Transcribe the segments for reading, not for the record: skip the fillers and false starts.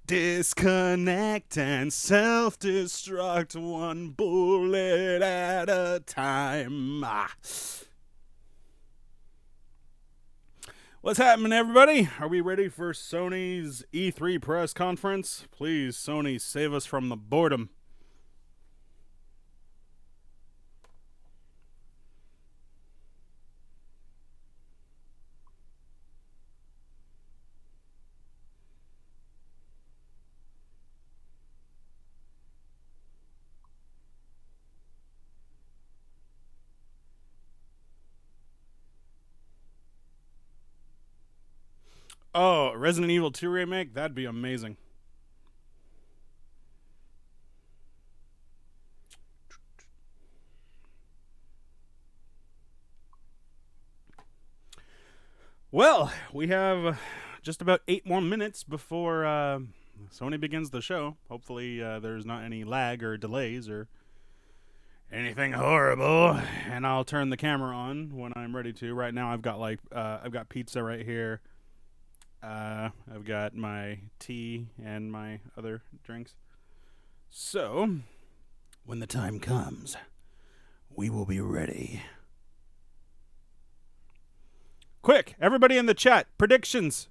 Disconnect and self-destruct one bullet at a time. What's happening, everybody? Are we ready for Sony's E3 press conference? Please, Sony, save us from the boredom. Oh, Resident Evil 2 remake? That'd be amazing. Well, we have just about 8 more minutes before Sony begins the show. Hopefully, there's not any lag or delays or anything horrible. And I'll turn the camera on when I'm ready to. Right now, I've got pizza right here. I've got my tea and my other drinks. So, when the time comes, we will be ready. Quick, everybody in the chat, predictions.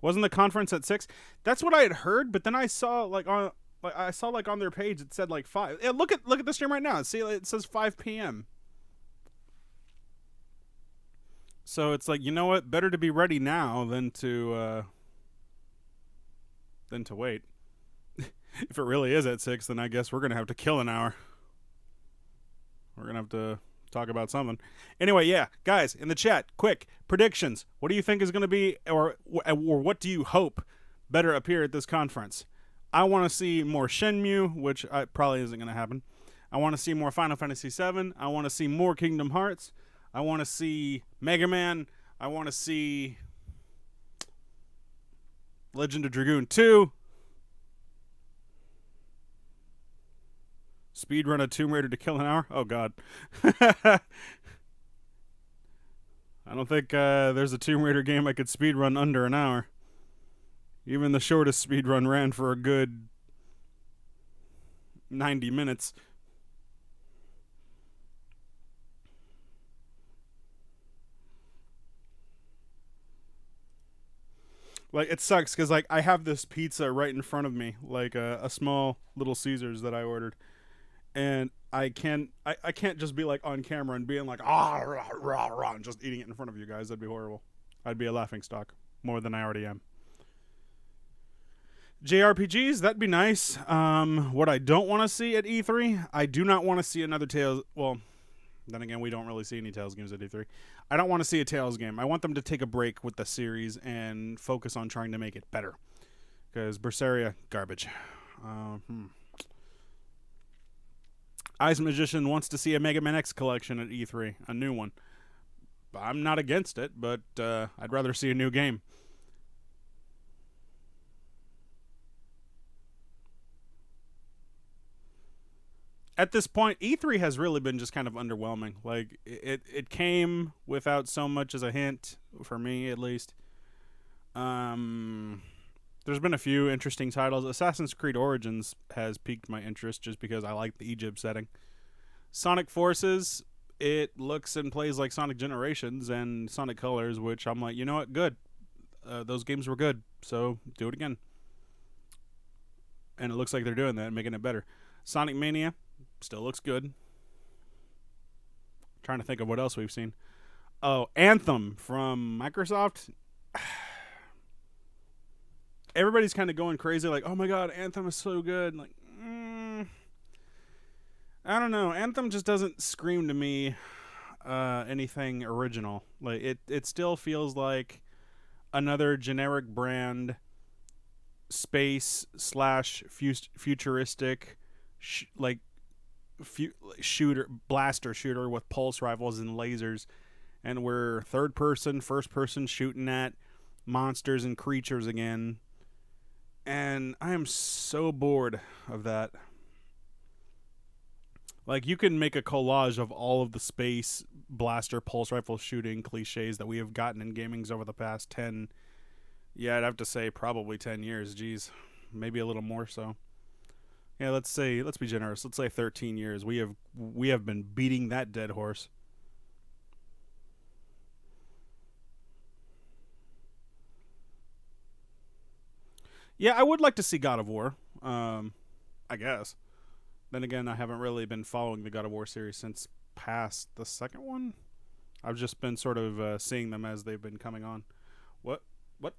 Wasn't the conference at 6? That's what I had heard, but then I saw on their page it said 5. Yeah, look at the stream right now. See, it says 5 p.m. So it's you know what? Better to be ready now than to wait. If it really is at 6, then I guess we're gonna have to kill an hour. We're gonna have to talk about something. Anyway, yeah, guys, in the chat, quick predictions. What do you think is gonna be, or what do you hope better appear at this conference? I want to see more Shenmue, which probably isn't gonna happen. I want to see more Final Fantasy VII. I want to see more Kingdom Hearts. I want to see Mega Man. I want to see Legend of Dragoon 2. Speedrun a Tomb Raider to kill an hour? Oh, God. I don't think there's a Tomb Raider game I could speedrun under an hour. Even the shortest speedrun ran for a good 90 minutes. It sucks because I have this pizza right in front of me, a small Little Caesars that I ordered, and I can't just be on camera and being rah, rah, rah, and just eating it in front of you guys. That'd be horrible. I'd be a laughing stock more than I already am. JRPGs, that'd be nice. What I don't want to see at E3, I do not want to see another Tales. Well, then again, we don't really see any Tales games at E3. I don't want to see a Tales game. I want them to take a break with the series and focus on trying to make it better. Because Berseria, garbage. Ice Magician wants to see a Mega Man X collection at E3, a new one. I'm not against it, but I'd rather see a new game. At this point, E3 has really been just kind of underwhelming. It came without so much as a hint, for me at least. There's been a few interesting titles. Assassin's Creed Origins has piqued my interest just because I like the Egypt setting. Sonic Forces, it looks and plays like Sonic Generations and Sonic Colors, which I'm you know what, good. Those games were good, so do it again. And it looks like they're doing that and making it better. Sonic Mania still looks good. Trying to think of what else we've seen. Oh, Anthem from Microsoft. Everybody's kind of going crazy, oh my god, Anthem is so good. I don't know. Anthem just doesn't scream to me anything original. It still feels like another generic brand space / futuristic blaster shooter with pulse rifles and lasers, and we're first person shooting at monsters and creatures again, and I am so bored of that. You can make a collage of all of the space blaster pulse rifle shooting cliches that we have gotten in gamings over the past 10 Yeah, I'd have to say probably 10 years. Geez, maybe a little more so. Yeah, let's be generous. Let's say 13 years. We have been beating that dead horse. Yeah, I would like to see God of War. I guess. Then again, I haven't really been following the God of War series since past the second one. I've just been sort of seeing them as they've been coming on. What? What?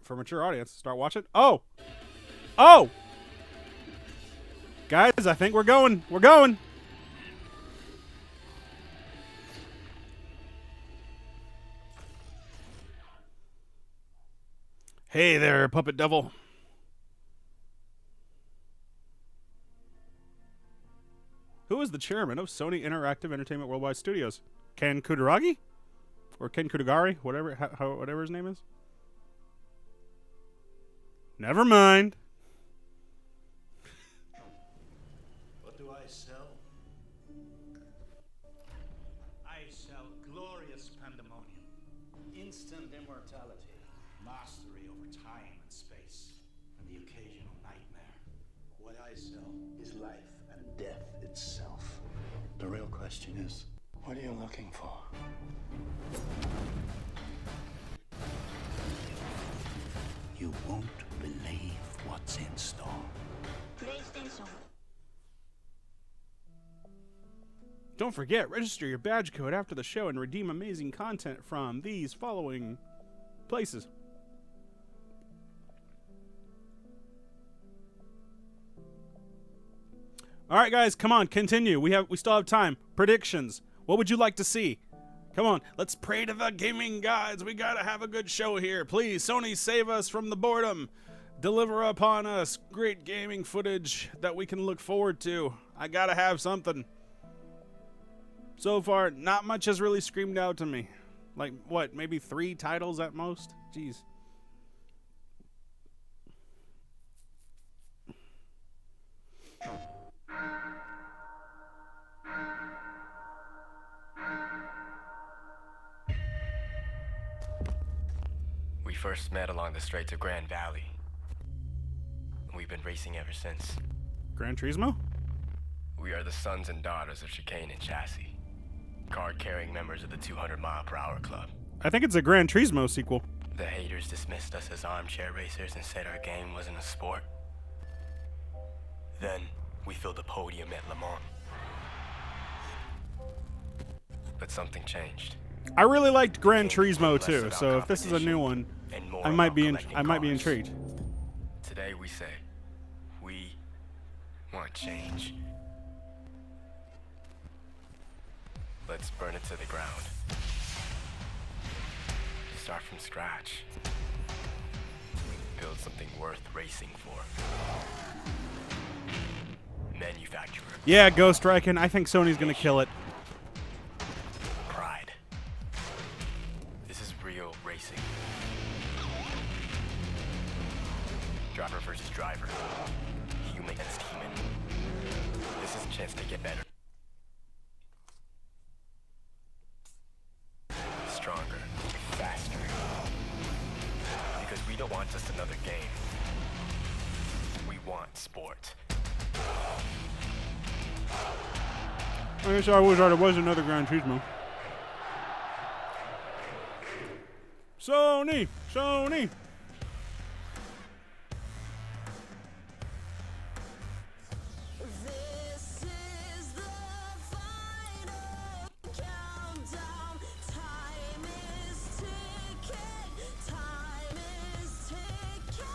For mature audience, start watching. Oh! Oh! Guys, I think we're going. We're going. Hey there, Puppet Devil. Who is the chairman of Sony Interactive Entertainment Worldwide Studios? Ken Kutaragi? Or Ken Kutagari? Whatever his name is? Never mind. What do I sell? I sell glorious pandemonium, instant immortality, mastery over time and space, and the occasional nightmare. What I sell is life and death itself. The real question is, what are you looking for? You won't believe what's in store. PlayStation. Don't forget, register your badge code after the show and redeem amazing content from these following places. All right, guys, come on, continue. We still have time. Predictions. What would you like to see? Come on, let's pray to the gaming gods. We gotta have a good show here. Please, Sony, save us from the boredom. Deliver upon us great gaming footage that we can look forward to. I gotta have something. So far, not much has really screamed out to me. Like, what, maybe 3 titles at most? Jeez. We first met along the Strait of Grand Valley. We've been racing ever since. Gran Turismo? We are the sons and daughters of Chicane and Chassis, card-carrying members of the 200-mile-per-hour club. I think it's a Gran Turismo sequel. The haters dismissed us as armchair racers and said our game wasn't a sport. Then, we filled the podium at Le Mans. But something changed. I really liked Gran Turismo too, so if this is a new one, I might be intrigued. Today we say, we want change. Let's burn it to the ground. Start from scratch. Build something worth racing for. Manufacture. Yeah, Ghost Riken. I think Sony's gonna kill it. Pride. This is real racing. Driver versus driver. Human against human. This is a chance to get better. Stronger. Faster. Because we don't want just another game. We want sport. I guess I was right. It was another Gran Turismo. Sony! Sony! This is the final countdown. Time is ticking. Time is ticking.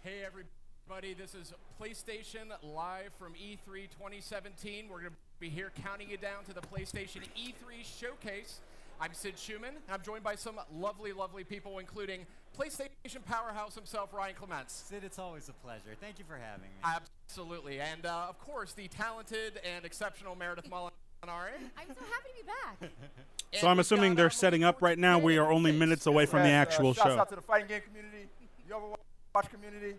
Hey everybody, this is PlayStation live from E3 2017. We're going to be here counting you down to the PlayStation E3 showcase. I'm Sid Schumann, and I'm joined by some lovely, lovely people, including PlayStation powerhouse himself, Ryan Clements. Sid, it's always a pleasure. Thank you for having me. Absolutely. And, of course, the talented and exceptional Meredith Molinari. I'm so happy to be back. So I'm assuming they're setting up right now. We are only minutes away from the actual Shouts show. out to the fighting game community, the Overwatch community.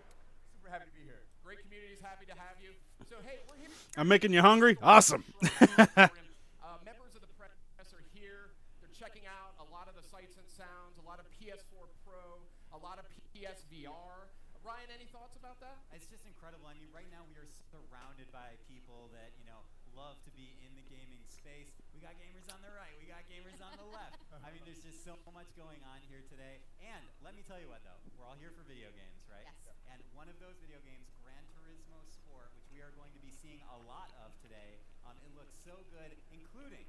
Super happy to be here. Great community's happy to have you. So, hey, we're here. I'm making you hungry? Awesome. Members of the press are here. They're checking out a lot of the sights and sounds, a lot of PS4 Pro, a lot of PSVR. Ryan, any thoughts about that? It's just incredible. I mean, right now we are surrounded by people that, love to be in the gaming space. We got gamers on the right. We got gamers on the left. I mean, there's just so much going on here today. And let me tell you what, though. We're all here for video games, right? Yes. And one of those video games, Gran Turismo Sport, which we are going to be seeing a lot of today, it looks so good, including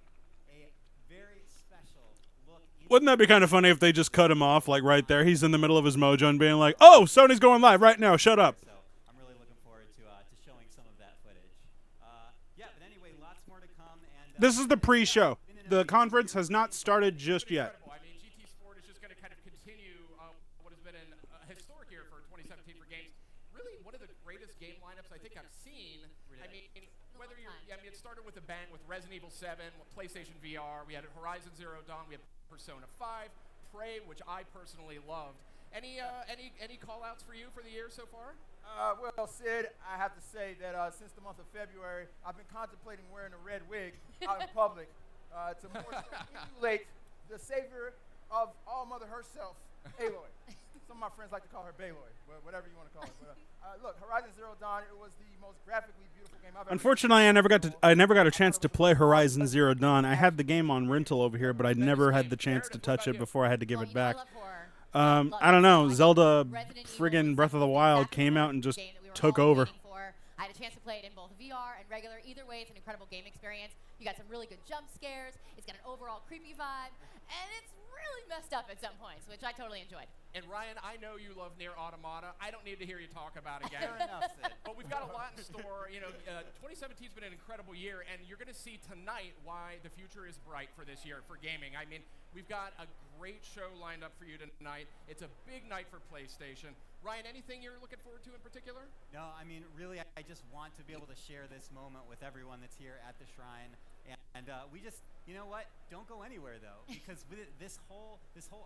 a very special look. Wouldn't that be kind of funny if they just cut him off, like right there? He's in the middle of his mojo and being like, oh, Sony's going live right now. Shut up. So I'm really looking forward to showing some of that footage. Yeah, but anyway, lots more to come. And This is the pre-show. The conference has not started just yet. Incredible. I mean, GT Sport is just going to kind of continue what has been a historic year for 2017 for games. Really, one of the greatest game lineups I think I've seen. I mean, whether you're, it started with a bang with Resident Evil 7, PlayStation VR. We had Horizon Zero Dawn. We had Persona 5, Prey, which I personally loved. Any call-outs for you for the year so far? Well, Sid, I have to say that since the month of February, I've been contemplating wearing a red wig out in public to more so emulate the savior of all mother herself, Aloy. Some of my friends like to call her Bayloy, whatever you want to call it. But, look, Horizon Zero Dawn, it was the most graphically beautiful game I've ever Unfortunately, I never got a chance to play Horizon Zero Dawn. I had the game on rental over here, but I never had the chance to touch it before I had to give it back. I don't know. Zelda friggin' Breath of the Wild came out and just took over. I had a chance to play it in both VR and regular. Either way, it's an incredible game experience. You got some really good jump scares. It's got an overall creepy vibe, and it's really messed up at some points, which I totally enjoyed. And Ryan, I know you love Nier Automata. I don't need to hear you talk about it again. Fair enough, Sid. But we've got a lot in store. 2017's been an incredible year, and you're going to see tonight why the future is bright for this year for gaming. I mean, we've got a great show lined up for you tonight. It's a big night for PlayStation. Ryan, anything you're looking forward to in particular? No, I mean, really, I just want to be able to share this moment with everyone that's here at the Shrine. And we just, you know what? Don't go anywhere, though, because with this whole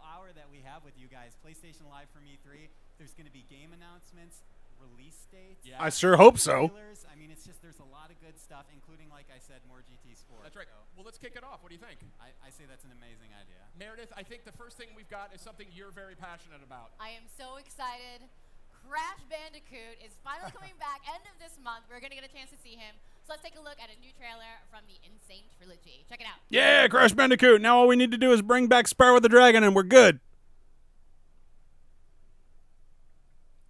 hour that we have with you guys, PlayStation Live from E3, there's going to be game announcements, release dates. Yeah. I sure hope so. Trailers. I mean, it's just there's a lot of good stuff, including, like I said, more GT Sport. That's right. So Well, let's kick it off. What do you think? I say that's an amazing idea. Meredith, I think the first thing we've got is something you're very passionate about. I am so excited. Crash Bandicoot is finally coming back end of this month. We're going to get a chance to see him. So let's take a look at a new trailer from the Insane Trilogy. Check it out. Yeah, Crash Bandicoot. Now all we need to do is bring back Spyro the Dragon and we're good.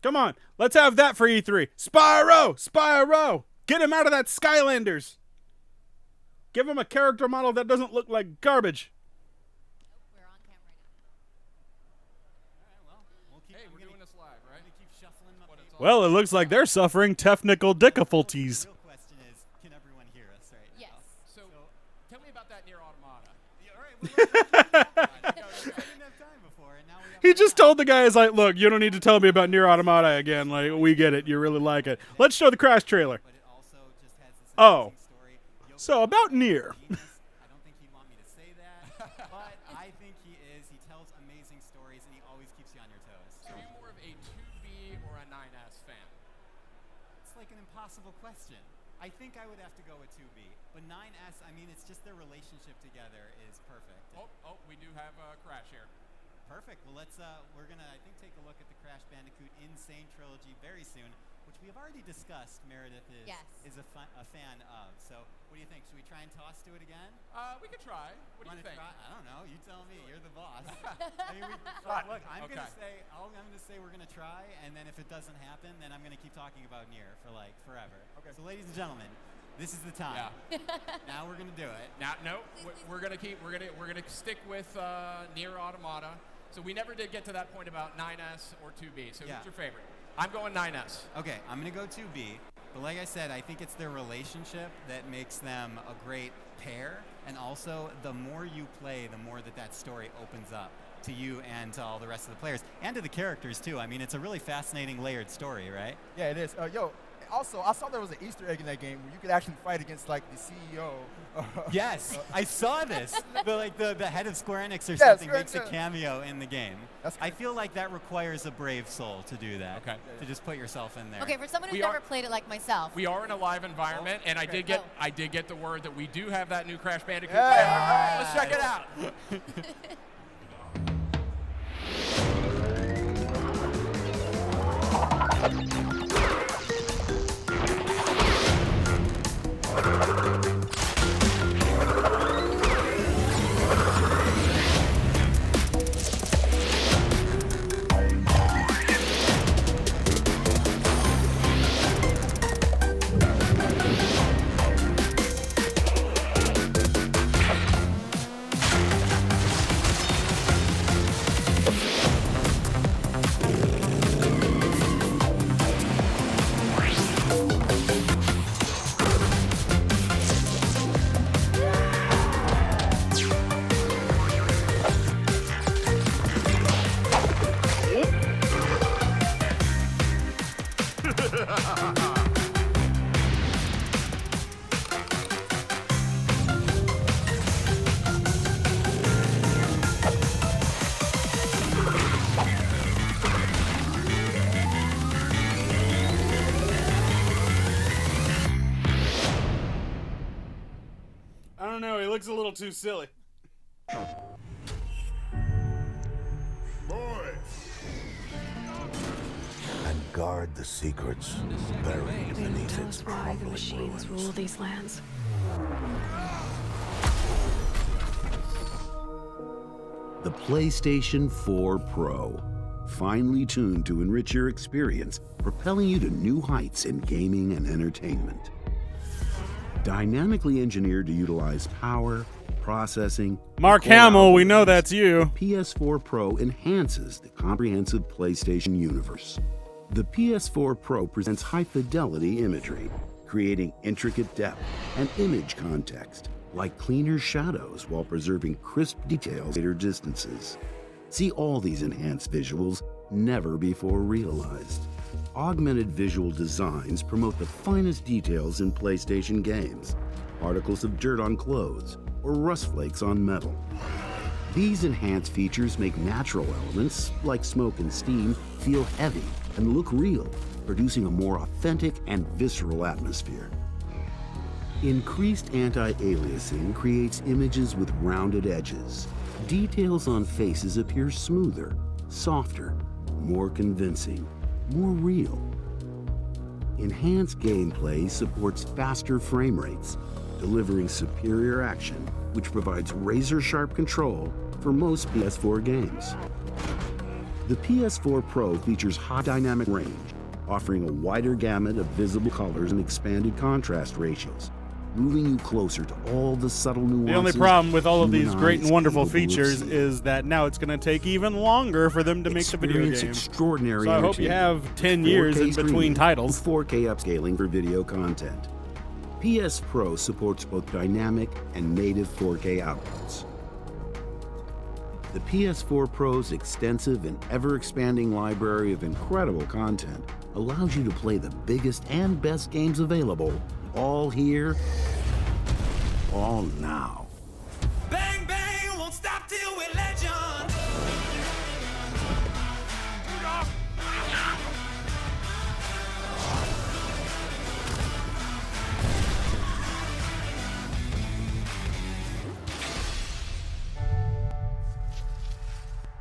Come on. Let's have that for E3. Spyro! Spyro! Get him out of that Skylanders. Give him a character model that doesn't look like garbage. Nope, we're on camera right now. All right, well, we'll keep. Hey, I'm we're gonna- doing this live, right? I'm gonna keep shuffling my paper. Well, it looks like they're suffering technical difficulties. The real question is, can everyone hear us right Yes. now? So, tell me about that Nier Automata. Yeah, all right. We didn't have time before, and now we have He just told the guys, like, look, you don't need to tell me about Nier Automata again. Like, we get it. You really like it. Let's show the Crash trailer. But it also just has this Oh. amazing story. So, about Nier. I don't think he'd want me to say that, but I think he is. He tells amazing stories, and he always keeps you on your toes. So, are you more of a 2B or a 9S fan? It's like an impossible question. I think I would have to go with 2B, but 9S, I mean, it's just their relationship together is perfect. Oh, we do have Crash here. Perfect. Well, we're gonna, I think, take a look at the Crash Bandicoot Insane Trilogy very soon, which we have already discussed. Meredith is a fan of. So, what do you think? Should we try and toss to it again? We could try. What do you Wanna think? try? I don't know. You tell me. You're the boss. I mean, look, I'm Okay. gonna say we're gonna try, and then if it doesn't happen, then I'm gonna keep talking about Nier for like forever. Okay. So, ladies and gentlemen, this is the time. Yeah. Now we're gonna do it. Now, no, we're gonna stick with Nier Automata. So we never did get to that point about 9S or 2B. So Yeah. who's your favorite? I'm going 9S. Okay, I'm gonna go 2B, but like I said, I think it's their relationship that makes them a great pair. And also, the more you play, the more that story opens up to you and to all the rest of the players, and to the characters too. I mean, it's a really fascinating layered story, right? Yeah, it is. Yo, also, I saw there was an Easter egg in that game where you could actually fight against like the CEO. Yes, I saw this. The head of Square Enix or Yeah, something Square makes a Enix. cameo in the game. That's I feel like that requires a brave soul to do that. Okay. To just put yourself in there. Okay, for someone who's We are- never played it like myself. We are in a live environment, and I did Oh. get the word that we do have that new Crash Bandicoot Yeah. trailer. Let's check it out. I don't know. He looks a little too silly. And guard the secrets buried beneath its Knows why the crumbling machines ruins. rule these lands. The PlayStation 4 Pro. Finely tuned to enrich your experience, propelling you to new heights in gaming and entertainment. Dynamically engineered to utilize power, processing. Mark core Hamill, we know algorithms, that's you. PS4 Pro enhances the comprehensive PlayStation universe. The PS4 Pro presents high-fidelity imagery, creating intricate depth and image context, like cleaner shadows while preserving crisp details at greater distances. See all these enhanced visuals never before realized. Augmented visual designs promote the finest details in PlayStation games, particles of dirt on clothes, or rust flakes on metal. These enhanced features make natural elements, like smoke and steam, feel heavy and look real, producing a more authentic and visceral atmosphere. Increased anti-aliasing creates images with rounded edges. Details on faces appear smoother, softer, more convincing, more real. Enhanced gameplay supports faster frame rates, delivering superior action, which provides razor-sharp control for most PS4 games. The PS4 Pro features high dynamic range, offering a wider gamut of visible colors and expanded contrast ratios, moving you closer to all the subtle nuances. The only problem with all of these human great and eyes wonderful capable of features seeing. is that now it's going to take even longer for them to make the video Experience game. extraordinary So I hope you entertainment have 10 with years 4K in between streaming titles. and 4K upscaling for video content. PS Pro supports both dynamic and native 4K outputs. The PS4 Pro's extensive and ever-expanding library of incredible content allows you to play the biggest and best games available, all here, all now. Bang, bang, won't stop till we're legend.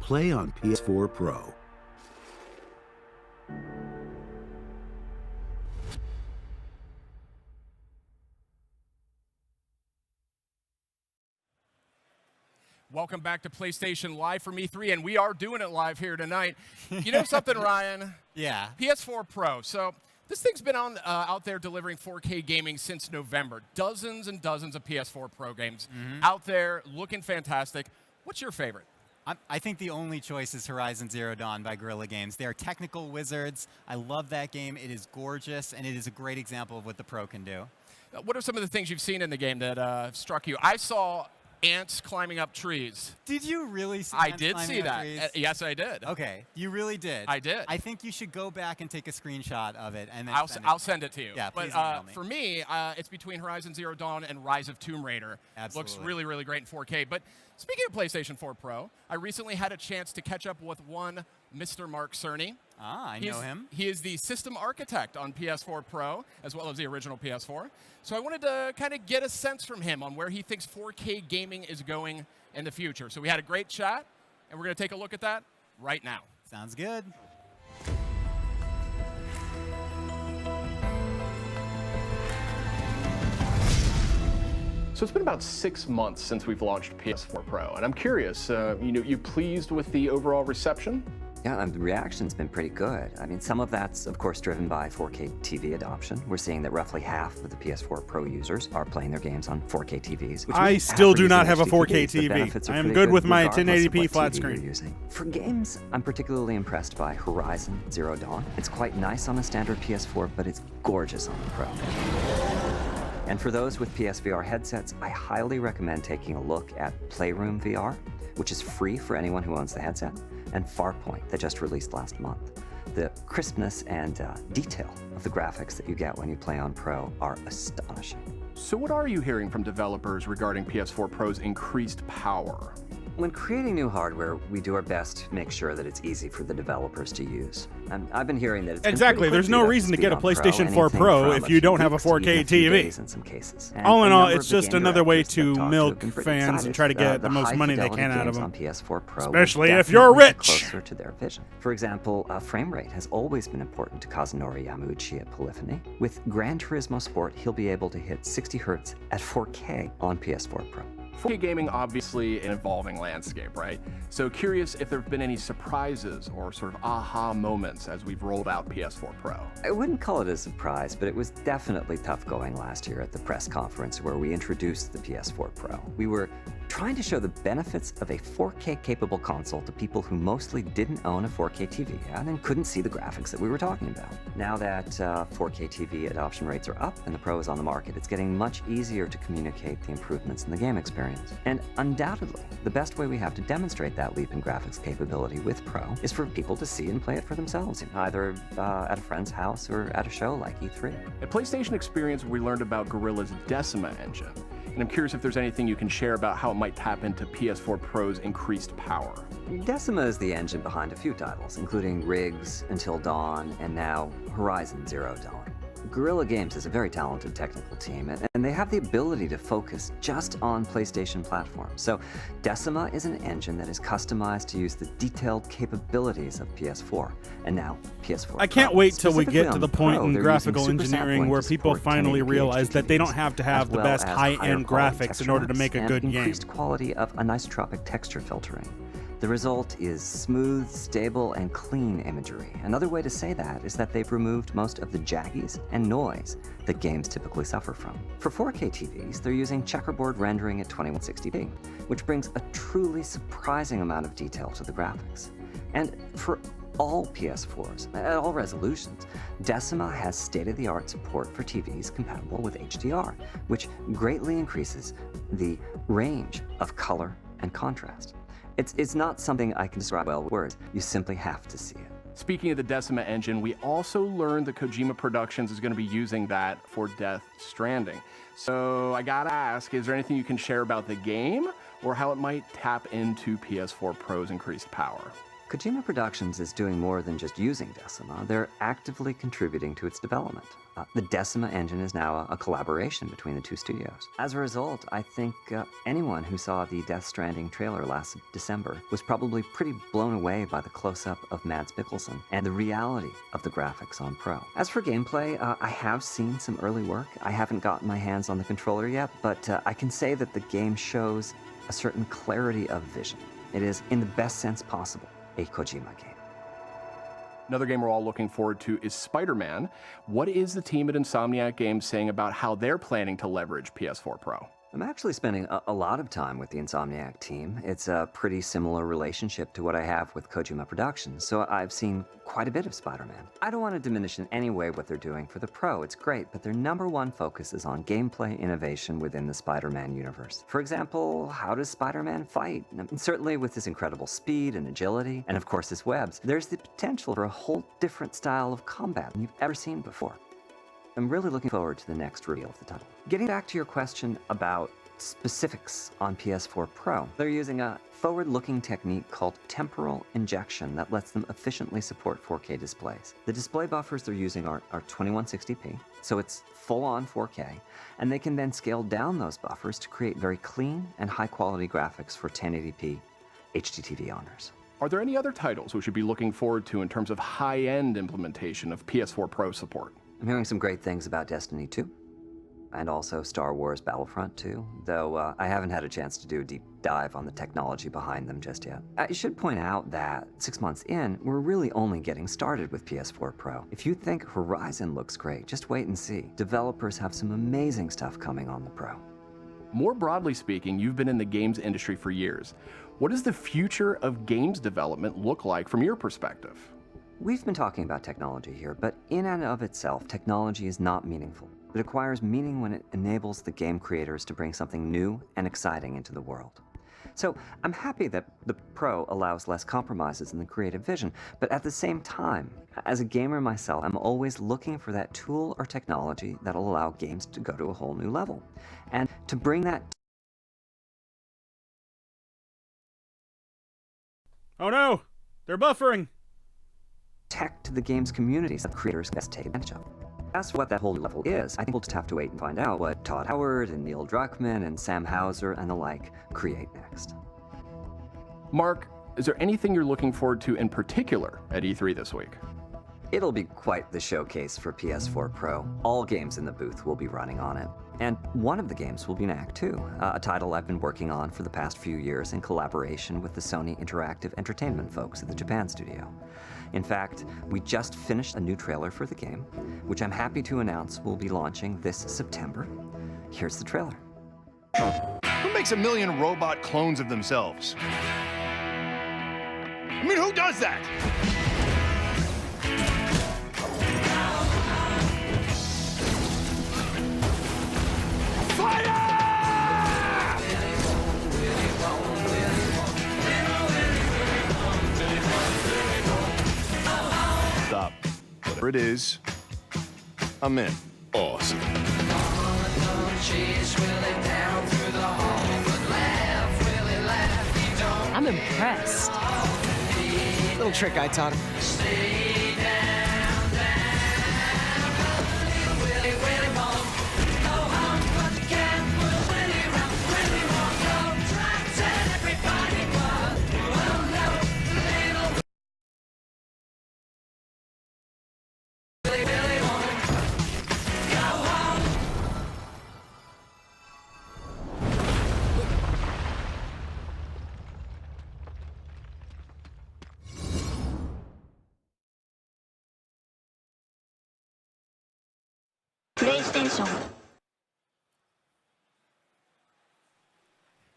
Play on PS4 Pro. Welcome back to PlayStation Live from E3, and we are doing it live here tonight. You know something, Ryan? Yeah. PS4 Pro. So this thing's been on out there delivering 4K gaming since November. Dozens and dozens of PS4 Pro games out there looking fantastic. What's your favorite? I think the only choice is Horizon Zero Dawn by Guerrilla Games. They are technical wizards. I love that game. It is gorgeous, and it is a great example of what the Pro can do. What are some of the things you've seen in the game that struck you? I saw ants climbing up trees. Did you really see I ants did climbing see up that. trees? Yes, I did. Okay, you really did. I did. I think you should go back and take a screenshot of it and then I'll send it to you. Yeah, but please email me. for me, it's between Horizon Zero Dawn and Rise of Tomb Raider. Absolutely. Looks really, really great in 4K. But speaking of PlayStation 4 Pro, I recently had a chance to catch up with one Mr. Mark Cerny. Ah, I know him. He is the system architect on PS4 Pro, as well as the original PS4. So I wanted to kind of get a sense from him on where he thinks 4K gaming is going in the future. So we had a great chat, and we're going to take a look at that right now. Sounds good. So it's been about 6 months since we've launched PS4 Pro, and I'm curious, you pleased with the overall reception? Yeah, the reaction's been pretty good. I mean, some of that's, of course, driven by 4K TV adoption. We're seeing that roughly half of the PS4 Pro users are playing their games on 4K TVs. Which I still do not have a 4K TVs. TV. I am good with my 1080p flat screen. Using. For games, I'm particularly impressed by Horizon Zero Dawn. It's quite nice on a standard PS4, but it's gorgeous on the Pro. And for those with PSVR headsets, I highly recommend taking a look at Playroom VR, which is free for anyone who owns the headset, and Farpoint that just released last month. The crispness and detail of the graphics that you get when you play on Pro are astonishing. So what are you hearing from developers regarding PS4 Pro's increased power? When creating new hardware, we do our best to make sure that it's easy for the developers to use. And I've been hearing that it's exactly. There's no reason to get a PlayStation 4 Pro if you don't have a 4K TV. In some cases. All in all, it's just another way to milk fans and try to get the most money they can out of them. On PS4 Pro especially if you're rich. Closer to their vision. For example, frame rate has always been important to Kazunori Yamauchi at Polyphony. With Gran Turismo Sport, he'll be able to hit 60 Hz at 4K on PS4 Pro. 4K gaming, obviously an evolving landscape, right? So curious if there have been any surprises or sort of aha moments as we've rolled out PS4 Pro. I wouldn't call it a surprise, but it was definitely tough going last year at the press conference where we introduced the PS4 Pro. We were trying to show the benefits of a 4K capable console to people who mostly didn't own a 4K TV yet and couldn't see the graphics that we were talking about. Now that 4K TV adoption rates are up and the Pro is on the market, it's getting much easier to communicate the improvements in the game experience. And undoubtedly, the best way we have to demonstrate that leap in graphics capability with Pro is for people to see and play it for themselves, either at a friend's house or at a show like E3. At PlayStation Experience, we learned about Guerrilla's Decima engine. And I'm curious if there's anything you can share about how it might tap into PS4 Pro's increased power. Decima is the engine behind a few titles, including Riggs, Until Dawn, and now Horizon Zero Dawn. Guerrilla Games is a very talented technical team, and they have the ability to focus just on PlayStation platforms. So Decima is an engine that is customized to use the detailed capabilities of PS4, and now PS4 I can't Pro. wait till we get to the point Pro, in they're graphical using super engineering sampling where to people support finally 1080p realize that they don't HDTVs, have to have as the well best as high-end higher quality graphics in texture order to maps make a and good game. increased quality of anisotropic texture filtering. The result is smooth, stable, and clean imagery. Another way to say that is that they've removed most of the jaggies and noise that games typically suffer from. For 4K TVs, they're using checkerboard rendering at 2160p, which brings a truly surprising amount of detail to the graphics. And for all PS4s, at all resolutions, Decima has state-of-the-art support for TVs compatible with HDR, which greatly increases the range of color and contrast. It's not something I can describe well with words. You simply have to see it. Speaking of the Decima engine, we also learned that Kojima Productions is going to be using that for Death Stranding. So I gotta ask, is there anything you can share about the game or how it might tap into PS4 Pro's increased power? Kojima Productions is doing more than just using Decima. They're actively contributing to its development. The Decima engine is now a collaboration between the two studios. As a result, I think anyone who saw the Death Stranding trailer last December was probably pretty blown away by the close-up of Mads Mikkelsen and the reality of the graphics on Pro. As for gameplay, I have seen some early work. I haven't gotten my hands on the controller yet, but I can say that the game shows a certain clarity of vision. It is, in the best sense possible, a Kojima game. Another game we're all looking forward to is Spider-Man. What is the team at Insomniac Games saying about how they're planning to leverage PS4 Pro? I'm actually spending a lot of time with the Insomniac team. It's a pretty similar relationship to what I have with Kojima Productions, so I've seen quite a bit of Spider-Man. I don't want to diminish in any way what they're doing for the Pro. It's great, but their #1 focus is on gameplay innovation within the Spider-Man universe. For example, how does Spider-Man fight? And certainly with his incredible speed and agility, and of course his webs, there's the potential for a whole different style of combat than you've ever seen before. I'm really looking forward to the next reveal of the title. Getting back to your question about specifics on PS4 Pro, they're using a forward-looking technique called temporal injection that lets them efficiently support 4K displays. The display buffers they're using are 2160p, so it's full-on 4K, and they can then scale down those buffers to create very clean and high-quality graphics for 1080p HDTV owners. Are there any other titles we should be looking forward to in terms of high-end implementation of PS4 Pro support? I'm hearing some great things about Destiny 2, and also Star Wars Battlefront 2, though I haven't had a chance to do a deep dive on the technology behind them just yet. I should point out that 6 months in, we're really only getting started with PS4 Pro. If you think Horizon looks great, just wait and see. Developers have some amazing stuff coming on the Pro. More broadly speaking, you've been in the games industry for years. What does the future of games development look like from your perspective? We've been talking about technology here, but in and of itself, technology is not meaningful. It acquires meaning when it enables the game creators to bring something new and exciting into the world. So I'm happy that the Pro allows less compromises in the creative vision, but at the same time, as a gamer myself, I'm always looking for that tool or technology that'll allow games to go to a whole new level. And to bring that... Oh no! They're buffering! ...tech to the game's communities that creators can take advantage of. As for what that whole level is, I think we'll just have to wait and find out what Todd Howard and Neil Druckmann and Sam Houser and the like create next. Mark, is there anything you're looking forward to in particular at E3 this week? It'll be quite the showcase for PS4 Pro. All games in the booth will be running on it. And one of the games will be Knack 2, a title I've been working on for the past few years in collaboration with the Sony Interactive Entertainment folks at the Japan studio. In fact, we just finished a new trailer for the game, which I'm happy to announce will be launching this September. Here's the trailer. Who makes a million robot clones of themselves? I mean, who does that? Stop. Whatever it is, I'm in. Awesome. I'm impressed. Little trick I taught him.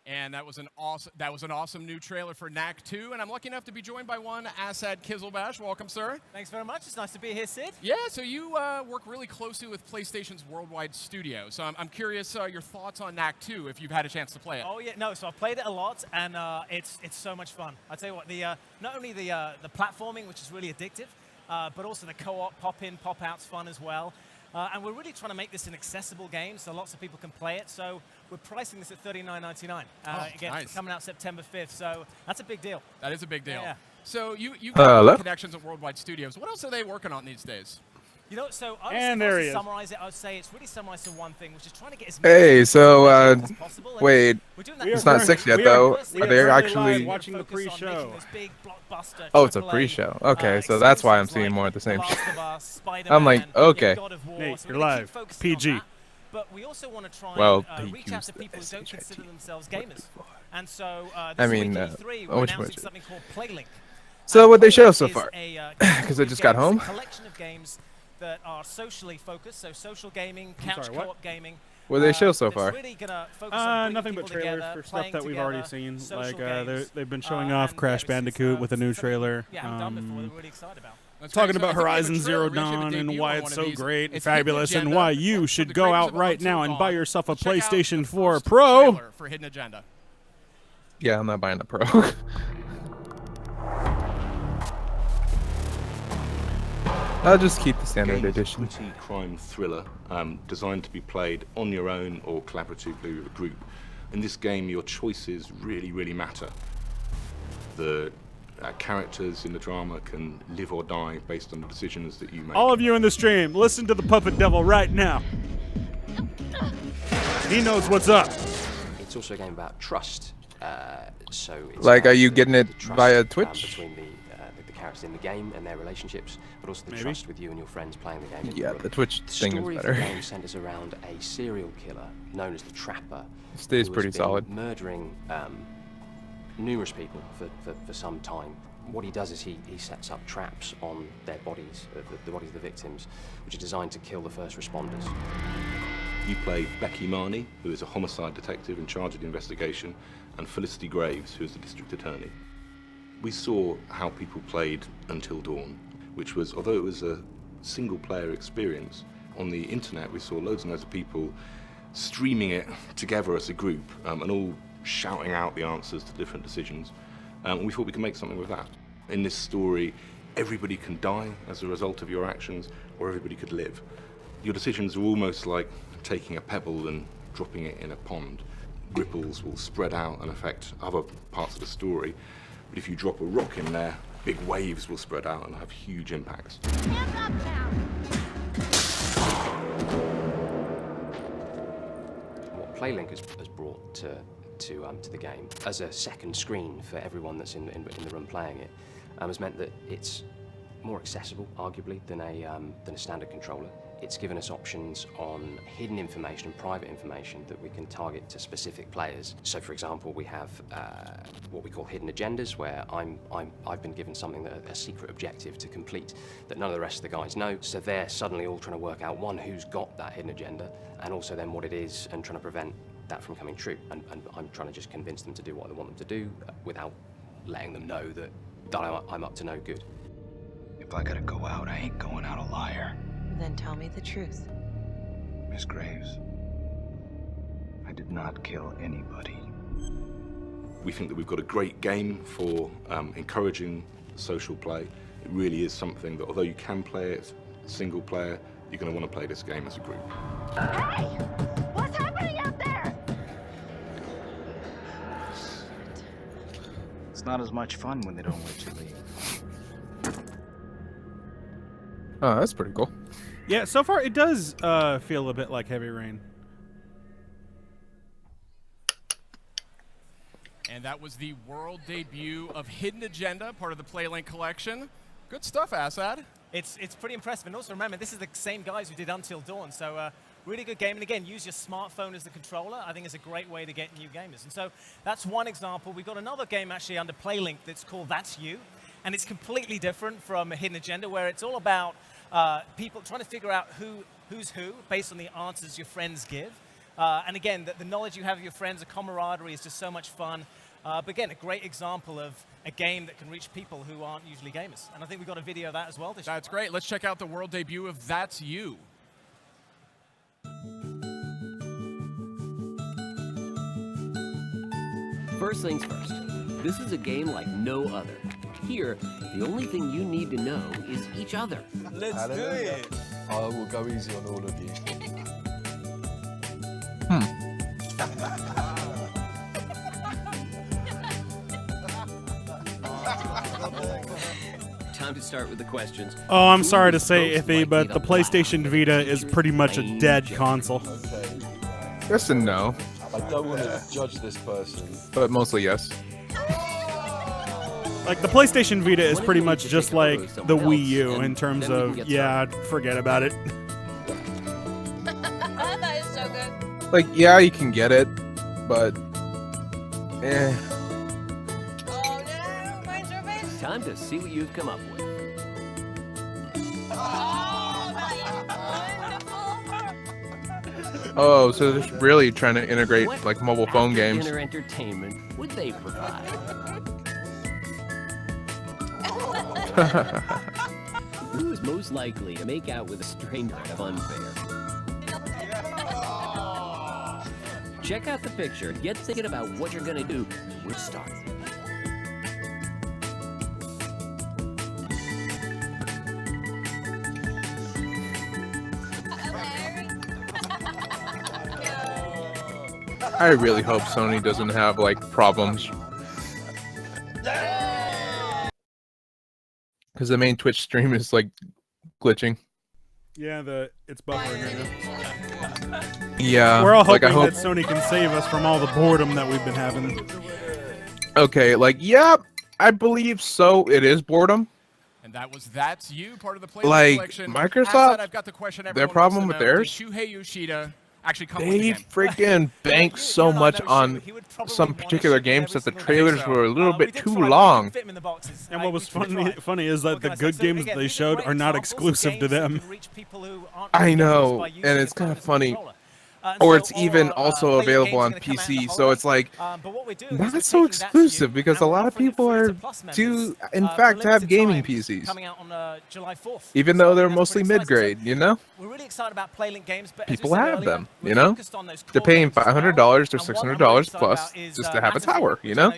And that was an awesome new trailer for Knack 2, and I'm lucky enough to be joined by one Asad Kizilbash. Welcome, sir. Thanks very much. It's nice to be here, Sid. Yeah, so you work really closely with PlayStation's worldwide studio. So I'm curious your thoughts on Knack 2 if you've had a chance to play it. Oh yeah, no. So I've played it a lot, and it's so much fun. I tell you what, not only the platforming, which is really addictive, but also the co-op, pop-in, pop-out's fun as well. And we're really trying to make this an accessible game so lots of people can play it. So we're pricing this at $39.99. Again, nice. Coming out September 5th. So that's a big deal. That is a big deal. Yeah. So you've got connections at Worldwide Studios. What else are they working on these days? You know, so I And was there he to is. summarize it, I would say it's really summarized to one thing, which is trying to get as many as possible. And wait, we're doing that it's not 6 yet though. Are they actually? watching the pre-show? Oh, it's a pre-show. Okay, so that's why I'm seeing more of the same shit. I'm like, okay. Nate, you're live. PG. But we also want to try and reach out to people who don't consider themselves gamers. And so I this mean, week E3, we're announcing something called Playlink. So what they show so far? Because I just got home. A collection of games that are socially focused, so social gaming, couch co-op gaming, What do they show so far? Really gonna focus on nothing but people trailers together, for stuff that we've playing already together, seen. social Like games. they've been showing off Crash Bandicoot with a new trailer. Yeah, haven't done before. They're really excited about. Talking about Horizon Zero Dawn and why it's so great and fabulous and why you should go out right now and buy yourself a PlayStation 4 Pro. For Hidden Agenda. Yeah, I'm not buying the Pro. I'll just keep the standard edition. Gritty crime thriller designed to be played on your own or collaboratively with a group. In this game, your choices really matter. The characters in the drama can live or die based on the decisions that you make. All of you in the stream, listen to the Puppet Devil right now. He knows what's up. It's also a game about trust. So it's Like, about are you the- getting it the trust, via Twitch? between the characters in the game and their relationships, but also the Maybe. trust with you and your friends playing the game. in Yeah, room. the Twitch The thing is story better. of the game centers around a serial killer known as the Trapper. It stays who pretty has been solid. Murdering numerous people for some time. What he does is he sets up traps on their bodies, the bodies of the victims, which are designed to kill the first responders. You play Becky Marnie, who is a homicide detective in charge of the investigation, and Felicity Graves, who is the district attorney. We saw how people played Until Dawn, which was, although it was a single-player experience, on the internet we saw loads and loads of people streaming it together as a group and all shouting out the answers to different decisions. And we thought we could make something with that. In this story, everybody can die as a result of your actions, or everybody could live. Your decisions are almost like taking a pebble and dropping it in a pond. Ripples will spread out and affect other parts of the story, but if you drop a rock in there, big waves will spread out and have huge impacts. What PlayLink has brought to the game as a second screen for everyone that's in the room playing it has meant that it's more accessible, arguably, than a standard controller. It's given us options on hidden information and private information that we can target to specific players. So, for example, we have what we call hidden agendas, where I've been given something a secret objective to complete that none of the rest of the guys know. So they're suddenly all trying to work out, one, who's got that hidden agenda, and also then what it is, and trying to prevent that from coming true. And I'm trying to just convince them to do what I want them to do without letting them know that I'm up to no good. If I gotta go out, I ain't going out a liar. Then tell me the truth. Miss Graves, I did not kill anybody. We think that we've got a great game for encouraging social play. It really is something that, although you can play it single player, you're going to want to play this game as a group. Hey! What's happening out there? It's not as much fun when they don't let you leave. Oh, that's pretty cool. Yeah, so far it does feel a bit like Heavy Rain. And that was the world debut of Hidden Agenda, part of the PlayLink collection. Good stuff, Assad. It's pretty impressive. And also remember, this is the same guys who did Until Dawn. So really good game. And again, use your smartphone as the controller. I think it's a great way to get new gamers. And so that's one example. We've got another game actually under PlayLink that's called That's You. And it's completely different from Hidden Agenda, where it's all about people trying to figure out who's who based on the answers your friends give. And again, the knowledge you have of your friends, the camaraderie is just so much fun. But again, a great example of a game that can reach people who aren't usually gamers. And I think we've got a video of that as well. That's great. Let's check out the world debut of That's You. First things first, this is a game like no other. Here, the only thing you need to know is each other. Let's do it! I will go easy on all of you. Time to start with the questions. Oh, I'm sorry to say, Iffy, but the PlayStation Vita is pretty much a dead console. Yes and no. I don't want to judge this person. But mostly yes. Like, the PlayStation Vita is pretty much just like the Wii U in terms of, yeah, forget about it. That is so good. Like, yeah, you can get it, but eh. Oh no, my surface. Time to see what you've come up with. Oh, that is wonderful. Oh, so they're really trying to integrate like mobile phone games. Dinner entertainment would they provide? Who is most likely to make out with a stranger at a fun fair? Check out the picture. Get thinking about what you're gonna do. We're starting. I really hope Sony doesn't have like problems. Because the main Twitch stream is like glitching. Yeah, it's buffering right now. Yeah. We're all like, hoping I hope... that Sony can save us from all the boredom that we've been having. Okay, like, yeah, I believe so. It is boredom. And that's you, part of the playlist like, selection. Microsoft, I've got the question their problem with theirs, Shuhei Yoshida actually come with they the game? freaking bank so much on some particular games that the trailers were a little bit too long. And what was funny is that the good games they showed are not exclusive to them. I know, and it's kind of funny. Or it's even also available on PC, so it's like not so exclusive because a lot of people do in fact have gaming PCs, even though they're mostly mid-grade. You know, we're really excited about PlayLink games, but people have them. You know, they're paying $500 or $600 plus just to have a tower. You know.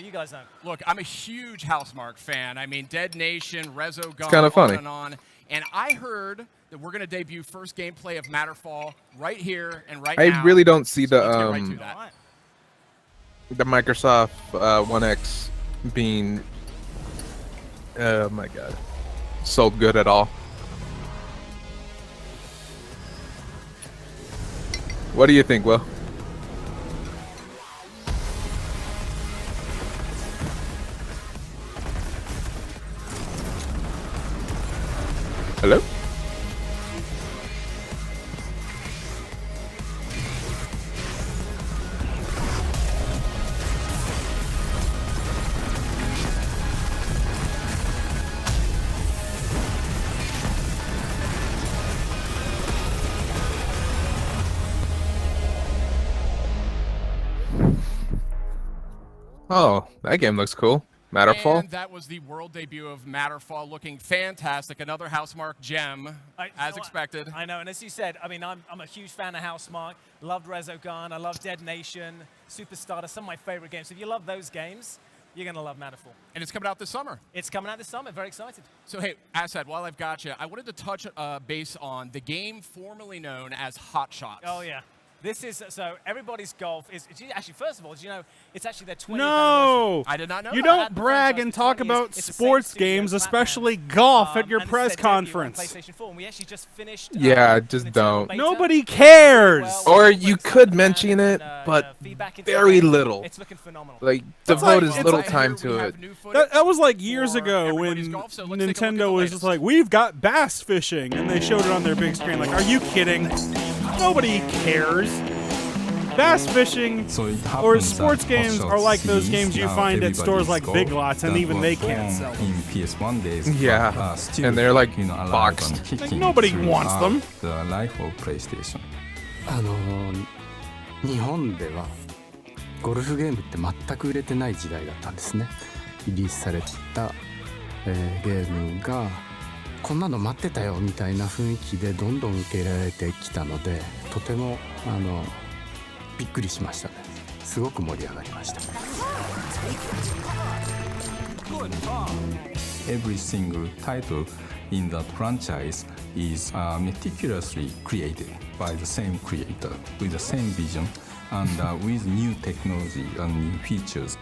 Look, I'm a huge Housemarque fan. I mean, Dead Nation, Resogun, it's kind of funny. And I heard that we're going to debut first gameplay of Matterfall right here and now. I really don't see the the Microsoft One X being, oh my god, so good at all. What do you think, Will? Hello? Oh, that game looks cool. Matterfall. And that was the world debut of Matterfall, looking fantastic. Another Housemarque gem, as expected. I know, and as you said, I mean, I'm a huge fan of Housemarque. Loved Resogun, I love Dead Nation, Superstar, some of my favorite games. If you love those games, you're going to love Matterfall. And it's coming out this summer. It's coming out this summer. Very excited. So, hey, Asad, while I've got you, I wanted to touch base on the game formerly known as Hot Shots. Oh, yeah. This is, so everybody's golf is, actually, first of all, did you know, it's actually their 20th No! anniversary. I did not know You that. don't brag and talk about sports games, especially golf, at your press conference. PlayStation 4, and we actually just finished. Yeah, just don't. Nobody cares! Or you could mention it, but very little. It's looking phenomenal. Like, devote as little time to it. That was like years ago when Nintendo was just like, we've got bass fishing, and they showed it on their big screen. Like, are you kidding? Nobody cares. Bass fishing or sports games are like those games you find at stores like Big Lots, and even they can't sell them. Yeah, and they're like boxed. Like, nobody wants them. 日本ではゴルフゲームって全く売れてない時代だったんですね。リリースされた、ゲームがこんなの待ってたよみたいな雰囲気でどんどん受け入れられてきたので、とてもびっくりしましたね。すごく盛り上がりました。Every single title in that franchise is meticulously created by the same creator with the same vision and with new technology and new features.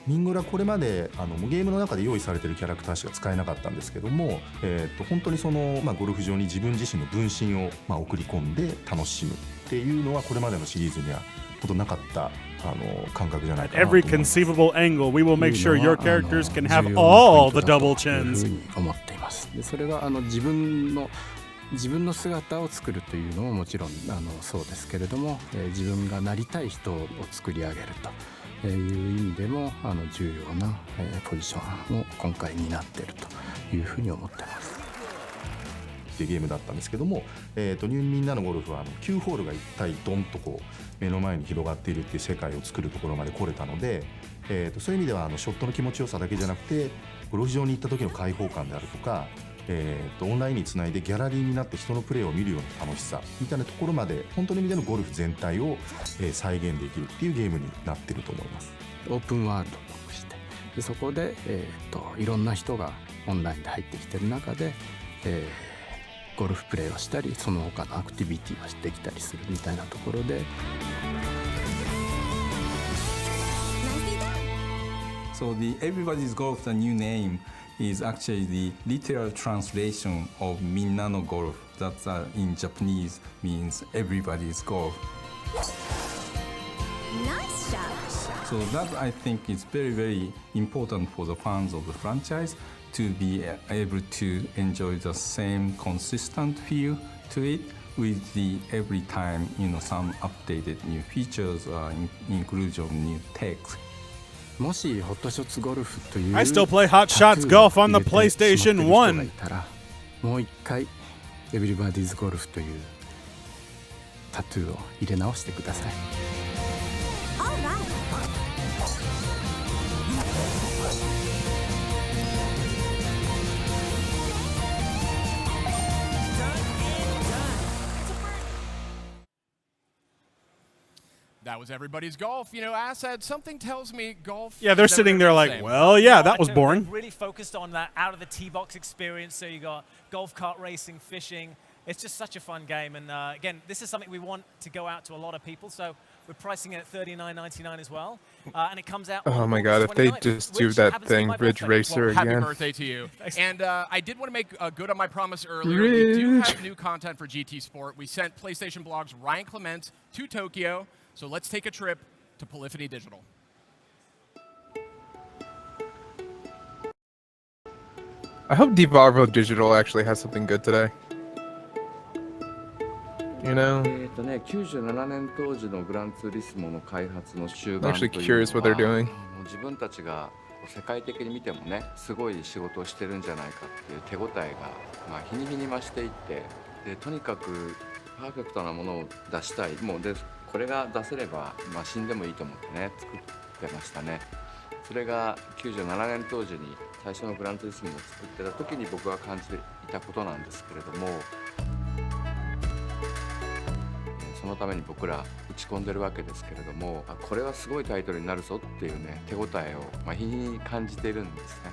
ミンゴラこれまでゲームの中で用意されているキャラクターしか使えなかったんですけども、本当にその、ゴルフ場に自分自身の分身を、送り込んで楽しむっていうのはこれまでのシリーズにはほとんどなかった感覚じゃないかなと思います。 Every conceivable angle, we will make sure your characters can have all the double chins. 思っています。でそれが自分の姿を作るというのももちろんそうですけれども、自分がなりたい人を作り上げるという意味でも重要なポジションを今回担っているというふうに思っています。っていうゲームだったんですけども、みんなのゴルフは9ホールが一体ドンとこう目の前に広がっているっていう世界を作るところまで来れたので、そういう意味ではショットの気持ちよさだけじゃなくてゴルフ場に行った時の開放感であるとか、オンラインにつないでギャラリーになって人のプレーを見るような楽しさみたいなところまで本当の意味でのゴルフ全体を、再現できるっていうゲームになってると思います。オープンワールドとしてでそこで、いろんな人がオンラインで入ってきてる中で、ゴルフプレーをしたりその他のアクティビティをできたりするみたいなところで。So the Everybody's Golf, the new name, is actually the literal translation of Minna no Golf. That in Japanese means everybody's golf. Nice shot. So that I think is very, very important for the fans of the franchise to be able to enjoy the same consistent feel to it with the every time, some updated new features or inclusion of new text. もしホットショッツゴルフという I still play Hot Shots Golf on the PlayStation 1. もう一回エブリバディーズゴルフというタトゥーを入れ直してください。That was everybody's golf. Assad, something tells me golf. Yeah, they're sitting there like, well, yeah, that was boring. Really focused on that out of the T.B.O.G experience. So you got golf cart racing, fishing. It's just such a fun game. And again, this is something we want to go out to a lot of people. So we're pricing it at $39.99 as well. And it comes out. Oh my God! If they just do that thing, Ridge Racer again. Happy birthday to you. And I did want to make good on my promise earlier. We do have new content for GT Sport. We sent PlayStation Blog's Ryan Clement to Tokyo. So let's take a trip to Polyphony Digital. I hope Brotherhood Digital actually has something good today. I'm actually curious what they're doing. 自分たちが世界的に見てもね、すごい仕事をしてるんじゃないかっていう手応えが日に日に増していって、でとにかくパーフェクトなものを出したい。もうでこれが出せれば死んでもいいと思ってね作ってましたね。それが97年当時に最初のグランツーリスモを作ってた時に僕が感じていたことなんですけれども、そのために僕ら打ち込んでるわけですけれども、これはすごいタイトルになるぞっていうね手応えを日々感じているんですね。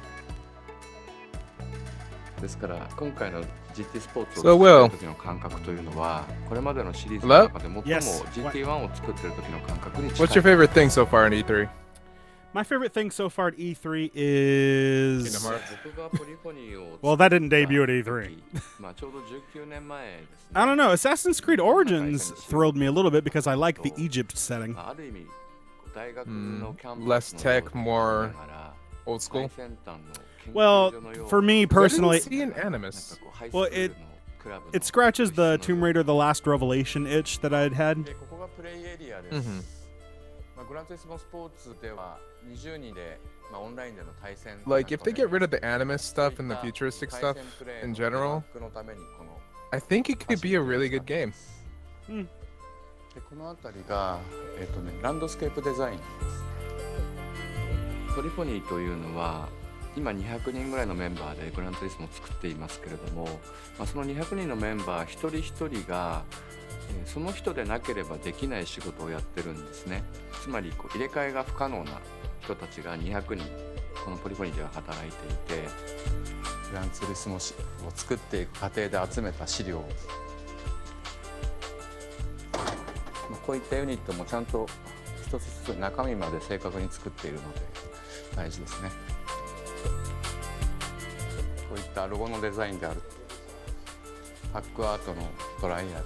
ですから今回の GT スポーツを作ってる時の感覚というのは、これまでのシリーズの中で最も GT1 を作ってる時の感覚に近い。What's your favorite thing so far in E3? My favorite thing so far at E3 is... Well, that didn't debut at E3. I don't know. Assassin's Creed Origins thrilled me a little bit because I like the Egypt setting. Less tech, more old school. Well, for me personally... I didn't see an Animus. Well, it scratches the Tomb Raider The Last Revelation itch that I'd had. Mm-hmm. Like, if they get rid of the Animus stuff and the futuristic stuff in general, I think it could be a really good game. この辺りが、ランドスケープデザインです。ポリフォニーというのは今200人ぐらいのメンバーでグランツーリスモを作っていますけれども、その200人のメンバー一人一人がその人でなければできない仕事をやってるんですね。つまり入れ替えが不可能な人たちが200人このポリフォニーでは働いていて、グランツーリスモを作っていく過程で集めた資料、こういったユニットもちゃんと一つ一つ中身まで正確に作っているので大事ですね。こういったロゴのデザインである、パックアートのトライアル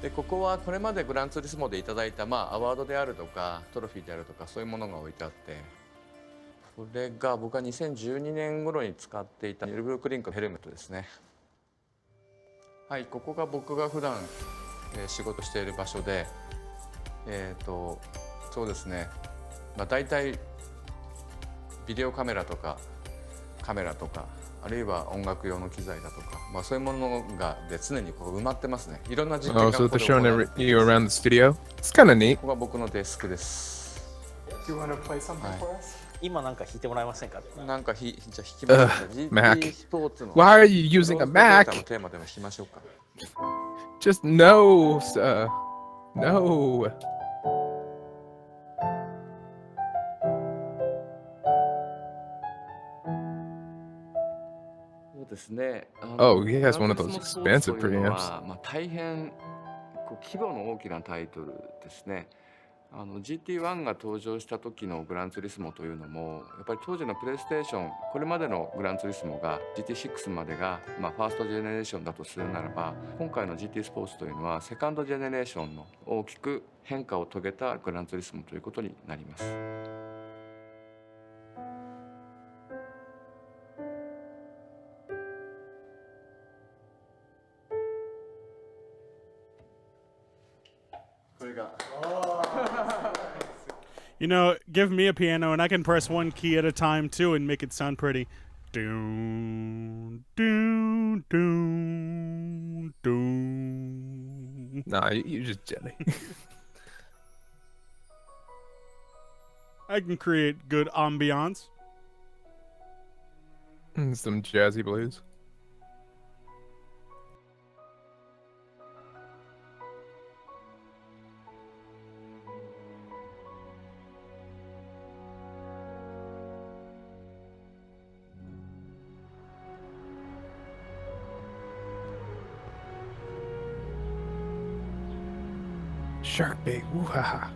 で、ここはこれまでグランツーリスモでいただいたアワードであるとかトロフィーであるとかそういうものが置いてあって、これが僕が2012年頃に使っていたニュルブルクリンクのヘルメットですね。はい、ここが僕が普段仕事している場所で、そうですね、大体ビデオカメラとかあるいは音楽用の機材だとか、そういうものがで常にこう埋まってますね。いろんな実験が Oh, so ここ they're で showing 行われてい you ます。 around the studio? It's kind of neat. ここが僕のデスクです。 Do you want to play something for us? 今なんか弾いてもらえませんか？なんかじゃあ弾きましょうか。Mac. GT スポーツの Why are you using a クローズドデータ Mac? のテーマでも弾きましょうか。 Just no, sir. No. そうですね。Oh, he グラ has ン one ツ of リ those スモスポーツ expensive というの preamps. は、大変こう規模の大きなタイトルですね。GT1 が登場した時のグランツリスモというのもやっぱり当時のプレイステーション、これまでのグランツリスモが GT6 までが、ファーストジェネレーションだとするならば、今回の GT スポーツというのはセカンドジェネレーションの大きく変化を遂げたグランツリスモということになります。これが You know, give me a piano and I can press one key at a time too and make it sound pretty. Doom, doom, doom, doom. Nah, you're just jelly. I can create good ambiance. Some jazzy blues. Shark bait. Woo-ha-ha.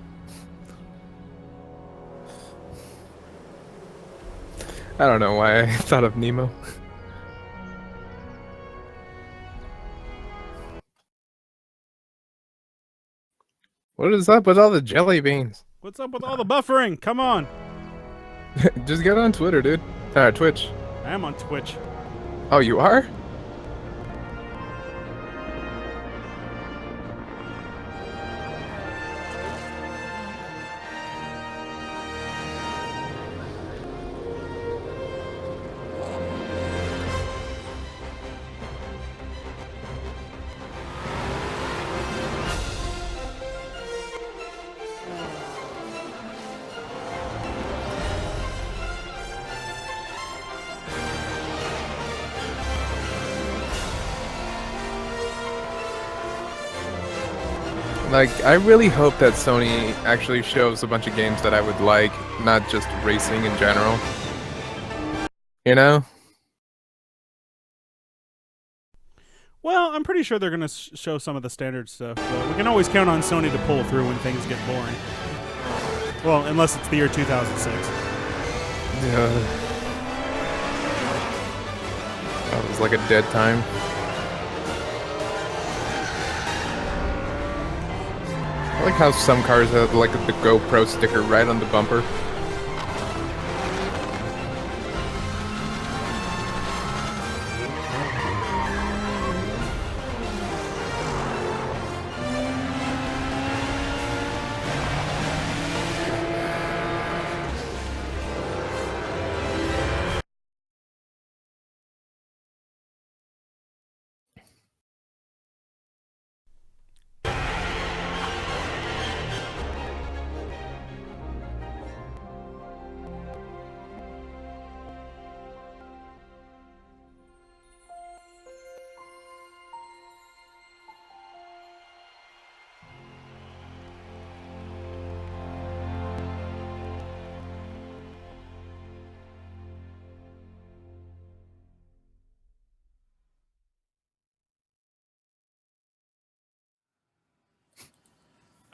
I don't know why I thought of Nemo. What is up with all the jelly beans? What's up with all the buffering? Come on. Just get on Twitter, dude. Twitch. I am on Twitch. Oh, you are? Like, I really hope that Sony actually shows a bunch of games that I would like, not just racing in general. You know? Well, I'm pretty sure they're going to show some of the standard stuff, but we can always count on Sony to pull through when things get boring. Well, unless it's the year 2006. That was like a dead time. I like how some cars have like the GoPro sticker right on the bumper.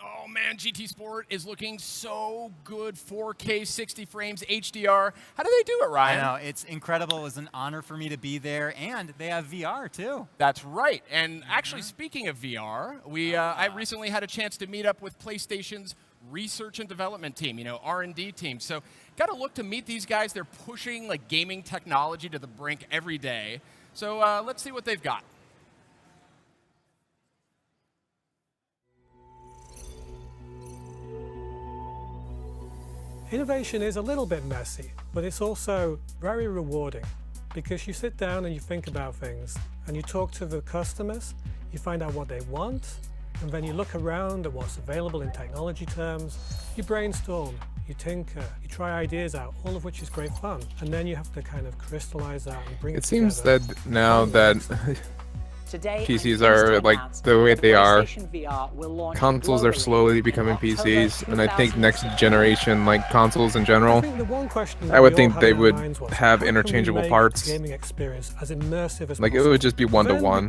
Oh man, GT Sport is looking so good. 4K, 60 frames, HDR. How do they do it, Ryan? I know, it's incredible. It was an honor for me to be there, and they have VR too. That's right. And actually, speaking of VR, I recently had a chance to meet up with PlayStation's research and development team, R&D team. So got to look to meet these guys. They're pushing like gaming technology to the brink every day. So let's see what they've got. Innovation is a little bit messy, but it's also very rewarding. because you sit down and you think about things and you talk to the customers, you find out what they want, and then you look around at what's available in technology terms, you brainstorm, you tinker, you try ideas out, all of which is great fun. And then you have to kind of crystallize that and bring it together. It seems that now that PCs are like the way they are, consoles are slowly becoming PCs, and I think next generation, like consoles in general, I would think they would have interchangeable parts. Like it would just be one-to-one.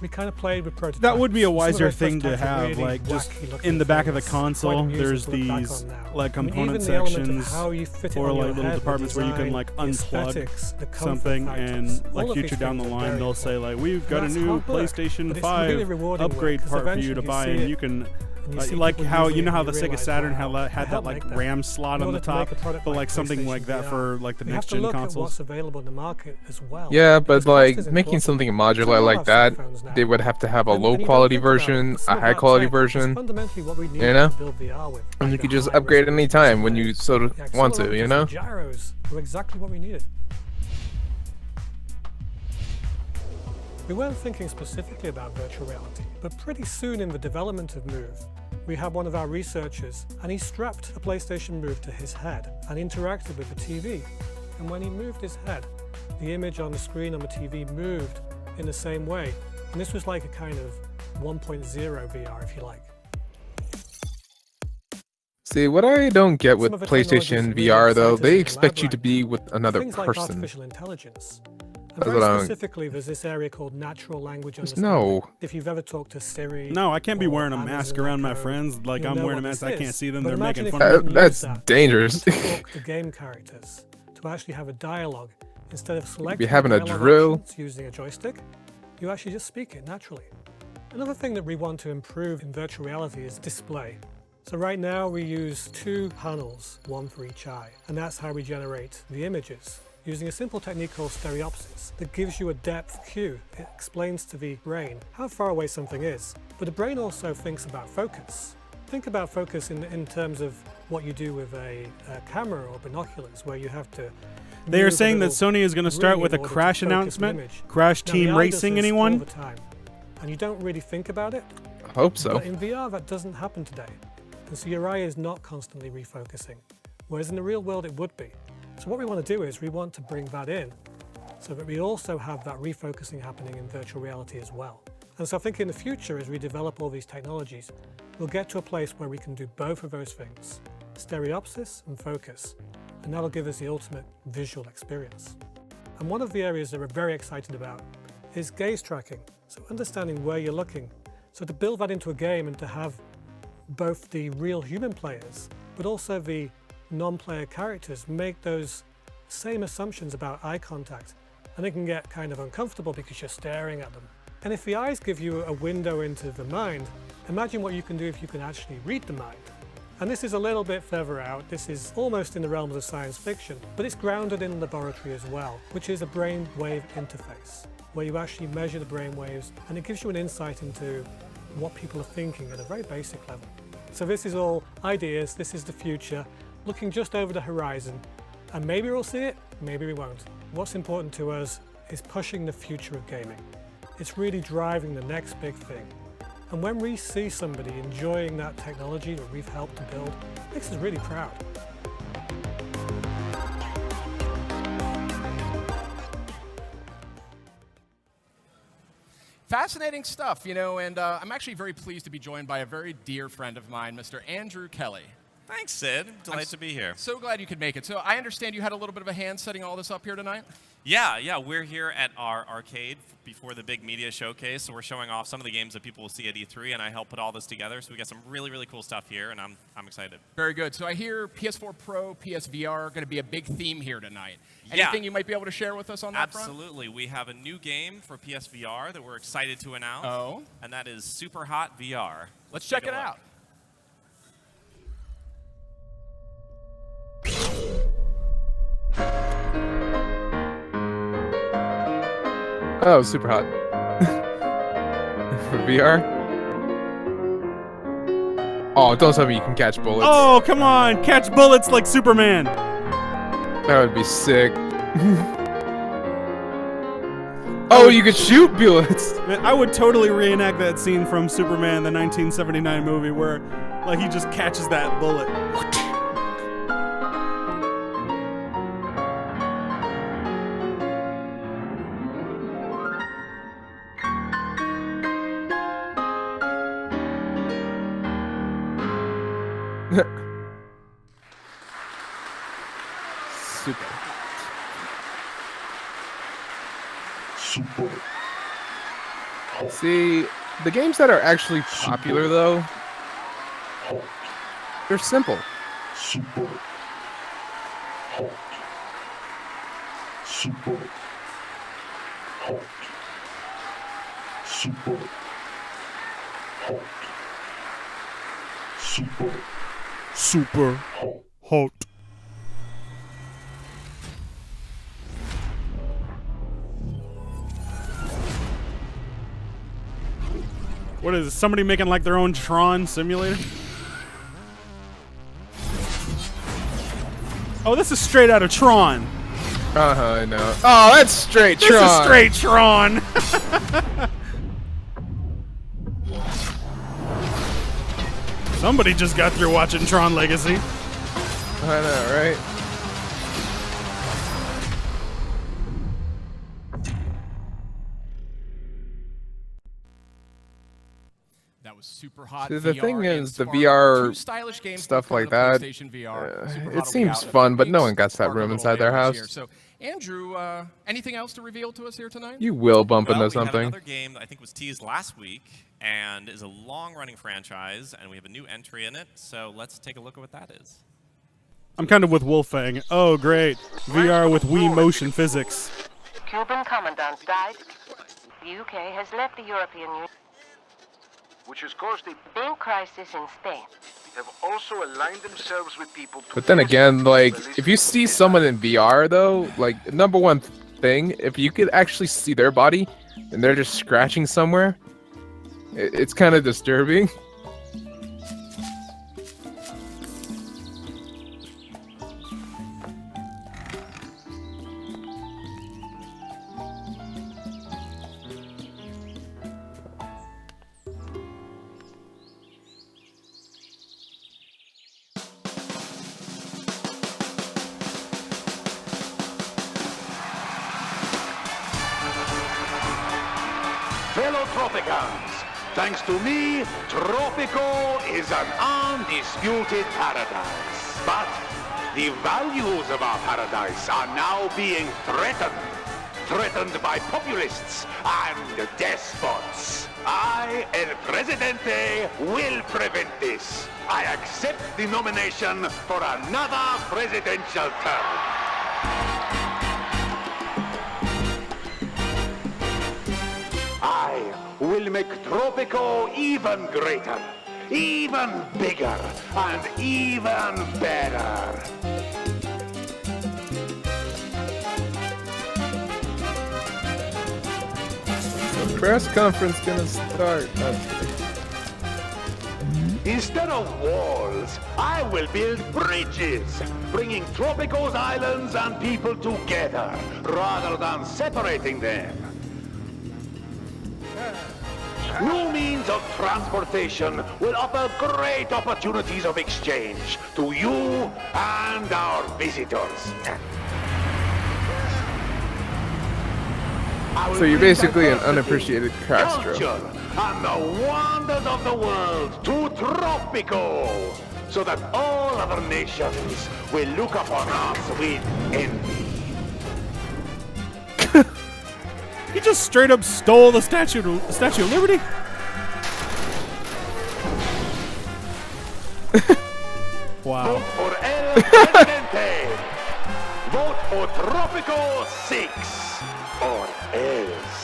We kind of played with prototypes. That would be a wiser thing to have, really like just in the back of the console. There's these like component sections or like little departments where you can like unplug something, and like future down the line they'll say like, we've got a new PlayStation 5 upgrade part for you to buy, and you can. Like how you know how the Sega Saturn had that like RAM slot on the top, but like something like that for like the next gen consoles. Yeah, but like making something modular like that, they would have to have a low quality version, a high quality version, you know, and you could just upgrade any time when you sort of want to, you know. Gyros were exactly what we needed. We weren't thinking specifically about virtual reality, but pretty soon in the development of Move, we had one of our researchers, and he strapped a PlayStation Move to his head and interacted with the TV. And when he moved his head, the image on the screen on the TV moved in the same way. And this was like a kind of 1.0 VR, if you like. See, what I don't get with PlayStation VR, though, they expect you to be with another Things like person. artificial intelligence. That's And what very I don't- specifically, there's this area called natural language There's understanding. no- If you've ever talked to Siri, No, I can't be or wearing a mask Amazon around my Echo, friends like you'll I'm know wearing a what mask. this I can't is. see them. But They're imagine making if fun you of me. could use That's that dangerous. to talk to game characters, to actually have a dialogue instead of selecting having a dialogue drill. options using a joystick. You actually just speak it naturally. Another thing that we want to improve in virtual reality is display. So right now we use 2 panels, one for each eye, and that's how we generate the images, using a simple technique called stereopsis that gives you a depth cue. It explains to the brain how far away something is. But the brain also thinks about focus. Think about focus in terms of what you do with a camera or binoculars, where you have to. They are move a saying that little Sony is going to start ring with a in order to crash focus an announcement. image. Crash Now, Team the eye does Racing, this anyone? all the time, and you don't really think about it. I hope so. But in VR, that doesn't happen today. And so your eye is not constantly refocusing, whereas in the real world it would be. So what we want to do is we want to bring that in so that we also have that refocusing happening in virtual reality as well. And so I think in the future, as we develop all these technologies, we'll get to a place where we can do both of those things, stereopsis and focus, and that'll give us the ultimate visual experience. And one of the areas that we're very excited about is gaze tracking, so understanding where you're looking. So to build that into a game and to have both the real human players, but also the non-player characters make those same assumptions about eye contact, and it can get kind of uncomfortable because you're staring at them. And if the eyes give you a window into the mind, imagine what you can do if you can actually read the mind. And this is a little bit further out. This is almost in the realms of science fiction, but it's grounded in laboratory as well, which is a brain-wave interface, where you actually measure the brain waves, and it gives you an insight into what people are thinking at a very basic level. So this is all ideas, this is the future, looking just over the horizon, and maybe we'll see it, maybe we won't. What's important to us is pushing the future of gaming. It's really driving the next big thing. And when we see somebody enjoying that technology that we've helped to build, it makes us really proud. Fascinating stuff, you know, and I'm actually very pleased to be joined by a very dear friend of mine, Mr. Andrew Kelly. Thanks, Sid. Delighted to be here. So glad you could make it. So I understand you had a little bit of a hand setting all this up here tonight? Yeah, we're here at our arcade before the big media showcase, so we're showing off some of the games that people will see at E3, and I helped put all this together, so we got some really, really cool stuff here, and I'm excited. Very good. So I hear PS4 Pro, PSVR are going to be a big theme here tonight. Yeah. Anything you might be able to share with us on that front? Absolutely. We have a new game for PSVR that we're excited to announce. Oh? And that is Super Hot VR. Let's check it out. Oh, super hot. For VR? Oh, don't tell me you can catch bullets. Oh, come on! Catch bullets like Superman! That would be sick. Oh, you could shoot bullets. Man, I would totally reenact that scene from Superman, the 1979 movie, where like he just catches that bullet. Super. See, the games that are actually popular though, they're simple. Super hot. Super hot. Super hot. Super hot. What is it? Somebody making like their own Tron simulator? Oh, this is straight out of Tron. I know. Oh, that's straight Tron. This is straight Tron. Somebody just got through watching Tron Legacy. I know, right? That was super hot. See, the VR thing and is, the Spark, VR two stylish games stuff for like the that, PlayStation VR. Super hot it will be seems out in a fun, few but no weeks. one gets that Spark a room little inside their later this house. year. So, Andrew, anything else to reveal to us here tonight? You will bump into We have something. another game that I think was teased last week and is a long-running franchise, and we have a new entry in it. So let's take a look at what that is. I'm kind of with Wolfang. Oh, great. VR with Wii motion physics. Cuban commandant died. The UK has left the European Union, which has caused a big crisis in Spain. Have also aligned themselves with people to But then again, like, if you see someone in VR though, like, number one thing, if you could actually see their body and they're just scratching somewhere, it's kind of disturbing. fellow Tropicans. Thanks to me, Tropico is an undisputed paradise. But the values of our paradise are now being threatened. Threatened by populists and despots. I, El Presidente, will prevent this. I accept the nomination for another presidential term. I will make Tropico even greater, even bigger, and even better. The press conference gonna start. Instead of walls, I will build bridges, bringing Tropico's islands and people together, rather than separating them. New means of transportation will offer great opportunities of exchange to you and our visitors. So you're basically an unappreciated Castro. Culture and the wonders of the world to Tropico, so that all other nations will look upon us with envy. He just straight up stole the Statue of Liberty? Wow. Vote for El Presidente. Vote for Tropico 6 or else.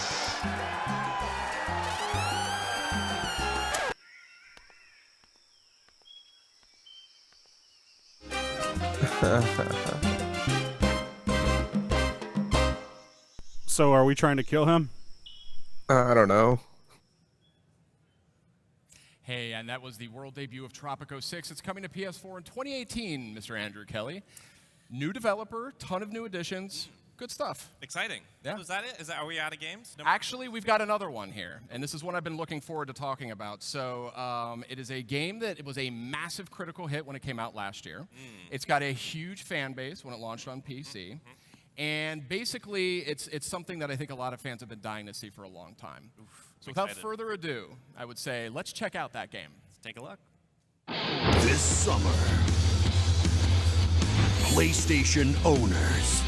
So are we trying to kill him? I don't know. Hey, and that was the world debut of Tropico 6. It's coming to PS4 in 2018, Mr. Andrew Kelly. New developer, ton of new additions. Good stuff. Exciting. Yeah. Is that it? Are we out of games? Actually, we've got another one here, and this is one I've been looking forward to talking about. So it is a game that it was a massive critical hit when it came out last year. It's got a huge fan base when it launched on PC. And basically, it's something that I think a lot of fans have been dying to see for a long time. So without further ado, I would say let's check out that game. Let's take a look. This summer, PlayStation owners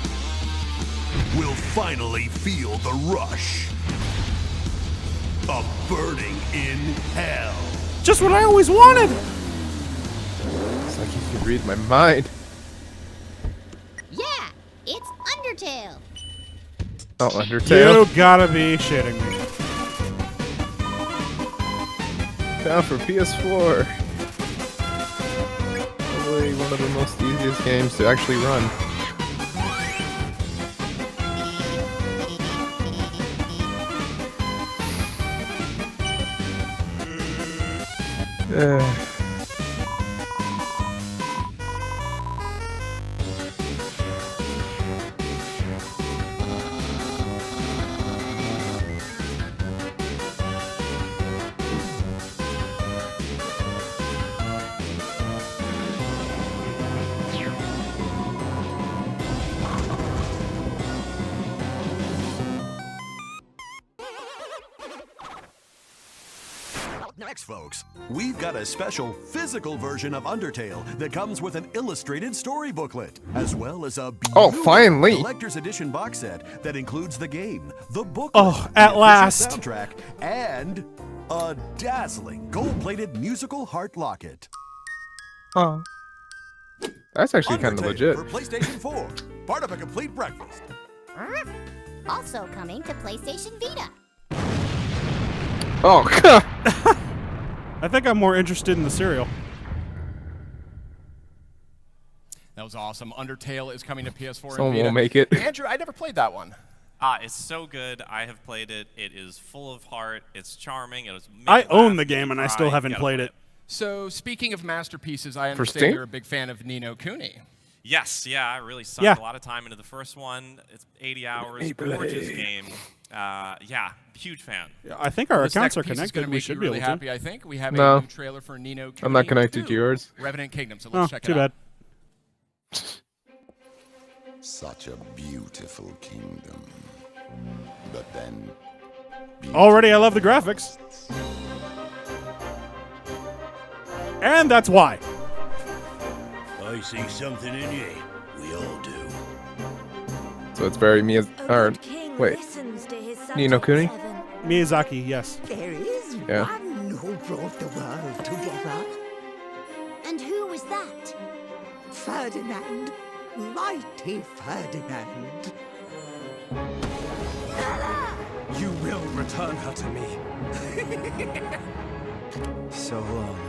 will finally feel the rush of burning in hell. Just what I always wanted! It's like you can read my mind. Yeah, it's Undertale. Oh, Undertale. You gotta be shitting me. Now for PS4. Probably one of the most easiest games to actually run. Next, folks, we've got a special physical version of Undertale that comes with an illustrated story booklet, as well as a finally collector's edition box set that includes the game, the booklet, at the last, soundtrack, and a dazzling gold-plated musical heart locket. Oh, that's actually kind of Undertale legit. for PlayStation 4, part of a complete breakfast. Also coming to PlayStation Vita. Oh, I think I'm more interested in the cereal. That was awesome. Undertale is coming to PS4 Someone and Vita. will make it. Andrew, I never played that one. It's so good. I have played it. It is full of heart. It's charming. It was. I own the game and I still haven't played it. So speaking of masterpieces, I For understand Steam? you're a big fan of Ni no Kuni. Yes, yeah, I really sunk a lot of time into the first one. It's 80 hours, gorgeous game. Yeah, huge fan. I think our This accounts next are piece is connected. gonna We make should you be really able to. happy, I think. We have No. a new trailer for Ni no Kuni I'm not connected to 2, yours. Revenant Kingdom, so Oh, let's check too it out. bad. Such a beautiful kingdom. But then... Already, I love the graphics. And that's why. I see something in you. We all do. So it's very wait, Ni no Kuni? Miyazaki, yes. There is Yeah. one who brought the world together. And who was that? Ferdinand. Mighty Ferdinand. You will return her to me. So long.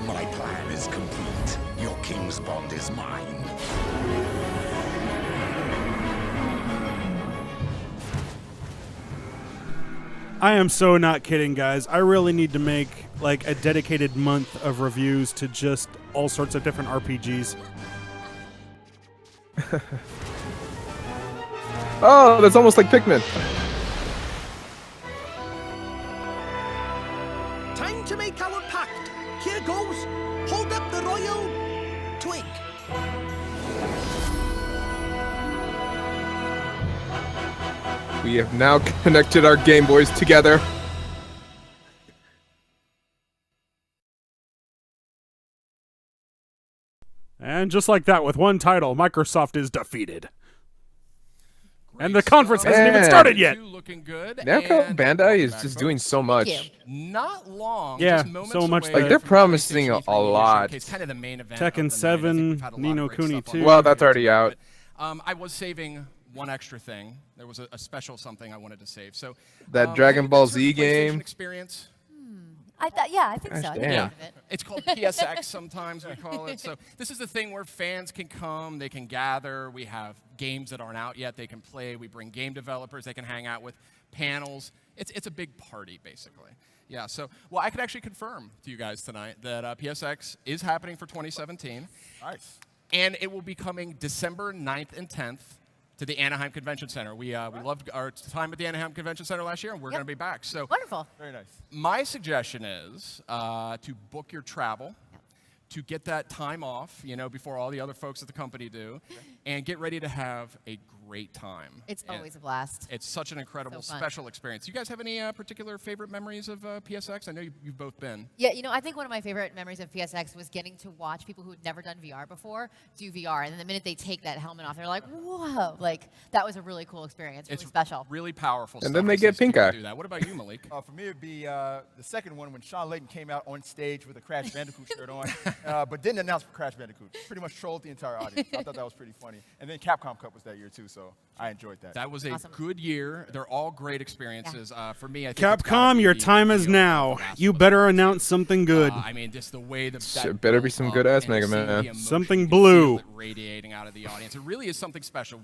My plan is complete. Your king's bond is mine. I am so not kidding, guys. I really need to make like a dedicated month of reviews to just all sorts of different RPGs. Oh, that's almost like Pikmin. Time to make our pact. Here goes. Hold up the royal twig. We have now connected our Game Boys together. And just like that, with one title, Microsoft is defeated. And the conference hasn't even started yet. Looking good. Namco Bandai is just doing so much. Not long. Yeah, just moments so much. away Like they're from promising PlayStation a 3 Media lot. Showcase, kind of the main event Tekken of the night. I think 7, we've had a lot Ni of no great Kuni stuff 2. on Well, that's already out. I was saving one extra thing. There was a special something I wanted to save. So That Dragon Ball have you Z guys heard of PlayStation game. Experience. I think so. Gosh, I think damn. I've heard of it. It's called PSX sometimes we call it. So this is the thing where fans can come, they can gather. We have games that aren't out yet they can play. We bring game developers they can hang out with, panels. It's a big party, basically. Yeah, so, well, I can actually confirm to you guys tonight that PSX is happening for 2017. Nice. And it will be coming December 9th and 10th to the Anaheim Convention Center. We loved our time at the Anaheim Convention Center last year, and we're going to be back. So wonderful. Very nice. My suggestion is to book your travel, to get that time off, you know, before all the other folks at the company do, and get ready to have a great time. It's always a blast. It's such an incredible, So fun. special experience. You guys have any particular favorite memories of PSX? I know you've both been. Yeah, you know, I think one of my favorite memories of PSX was getting to watch people who had never done VR before do VR, and then the minute they take that helmet off, they're like, whoa, like, that was a really cool experience, really special. Really powerful And stuff. then they to get see pink people eye. do that. What about you, Malik? For me, it'd be the second one when Sean Layton came out on stage with a Crash Bandicoot shirt on, but didn't announce Crash Bandicoot. Pretty much trolled the entire audience. I thought that was pretty funny. And then Capcom Cup was that year too, so I enjoyed that. That was a good year. They're all great experiences. For me, I think it's gotta Capcom, be your the time is now. You better announce something good. I mean, just the way that So better be some good ass Mega Man. Something blue. Radiating out of the audience. It really is something special.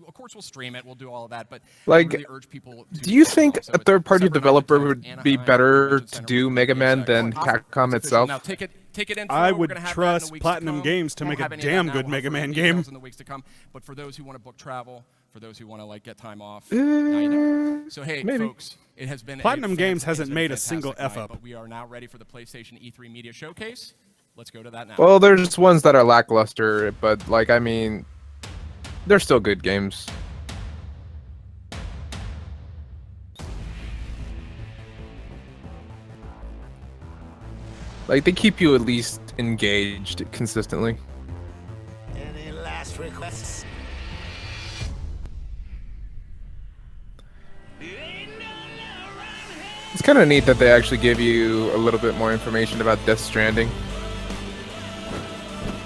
Of course, we'll stream it. We'll do all of that. But Like, I really urge people to do you think a third-party developer would be better to do Mega Man than Capcom itself? Now, ticket info, I we're would gonna have that in trust the weeks to Platinum come. Games to Won't make a have any of that damn now. good We'll Mega have further Man details game. in the weeks to come. But for those who want to book travel, for those who want to like get time off, now you know. So hey, maybe. folks, it has been Platinum Games it has hasn't been made a fantastic single night, F up. But we are now ready for the PlayStation E3 Media Showcase. Let's go to that now. Well, there's ones that are lackluster, but like, I mean, they're still good games. Like, they keep you at least engaged consistently. Any last requests? It's kind of neat that they actually give you a little bit more information about Death Stranding.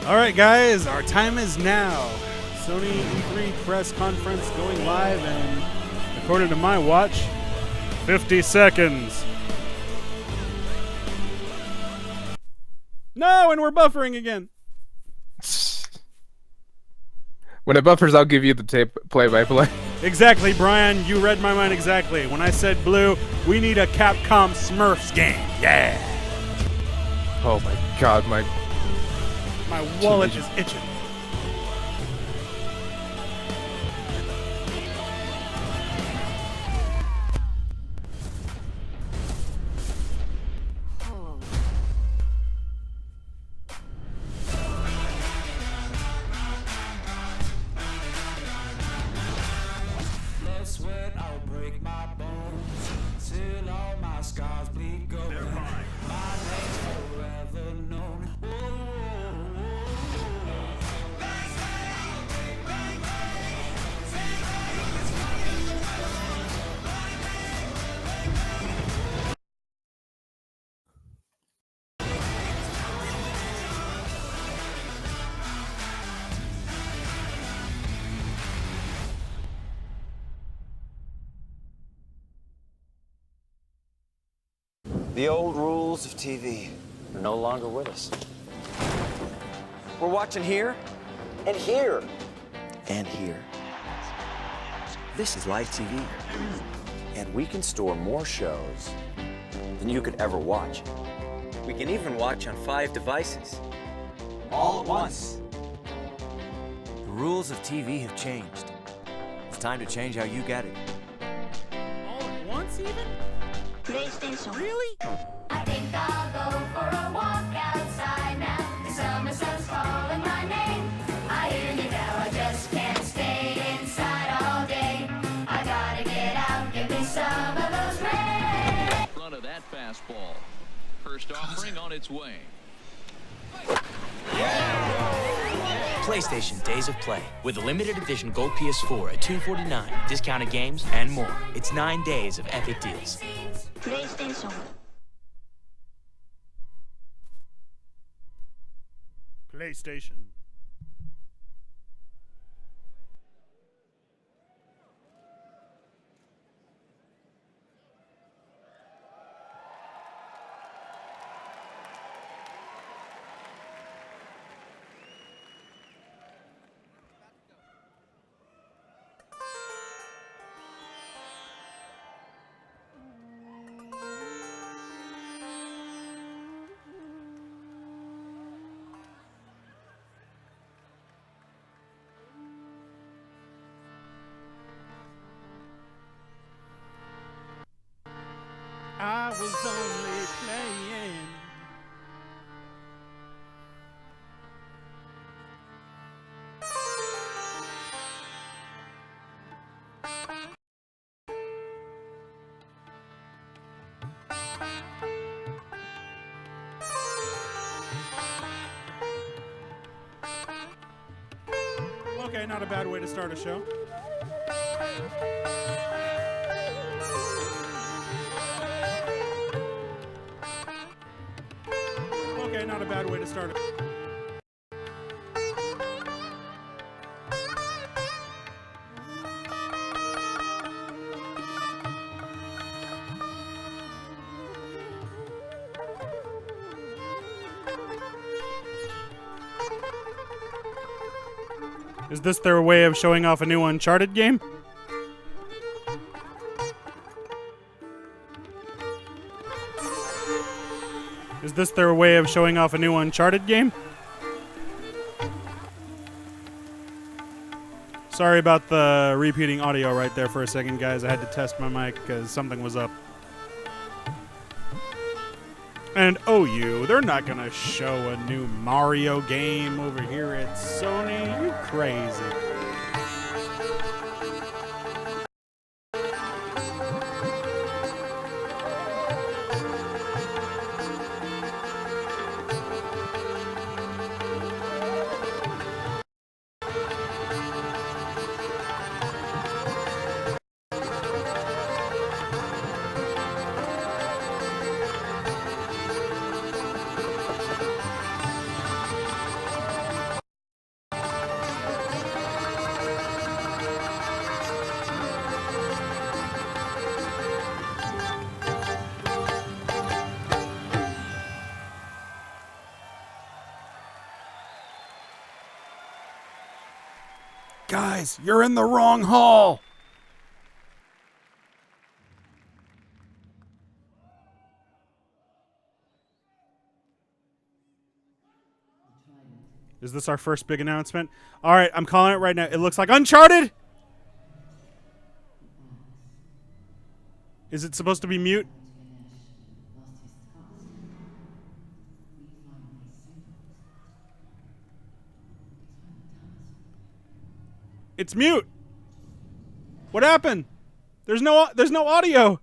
All right, guys, our time is now. Sony E3 press conference going live, and according to my watch, 50 seconds. No, and we're buffering again. When it buffers, I'll give you the tape play-by-play. Exactly, Brian. You read my mind exactly. When I said blue, we need a Capcom Smurfs game. Yeah. Oh my god, my wallet is itching. Sweat, I'll break my bones till all my scars bleed gold. My name's forever known. The old rules of TV are no longer with us. We're watching here, and here, and here. This is live TV, and we can store more shows than you could ever watch. We can even watch on 5 devices, all at once. The rules of TV have changed. It's time to change how you get it. All at once, even? PlayStation. Really? I think I'll go for a walk outside now. The summer sun's calling my name. I hear you now, I just can't stay inside all day. I gotta get out, give me some of those rays. Front of that fastball. First offering on its way. PlayStation Days of Play with a limited edition Gold PS4 at $249, discounted games, and more. It's 9 days of epic deals. PlayStation. PlayStation. was only playing. Okay, not a bad way to start a show. Okay, not a bad way to start it. Is this their way of showing off a new Uncharted game? Is this their way of showing off a new Uncharted game? Sorry about the repeating audio right there for a second, guys. I had to test my mic because something was up. And they're not gonna show a new Mario game over here at Sony. You crazy. Guys, you're in the wrong hall. Is this our first big announcement? All right, I'm calling it right now. It looks like Uncharted. Is it supposed to be mute? It's mute. What happened? There's no audio.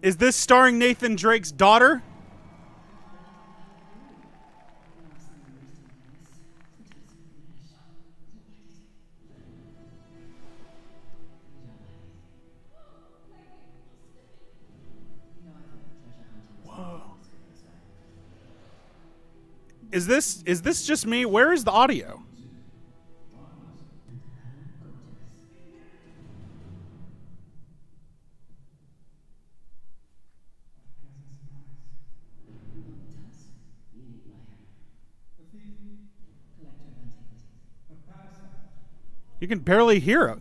Is this starring Nathan Drake's daughter? Whoa. Is this just me? Where is the audio? You can barely hear it.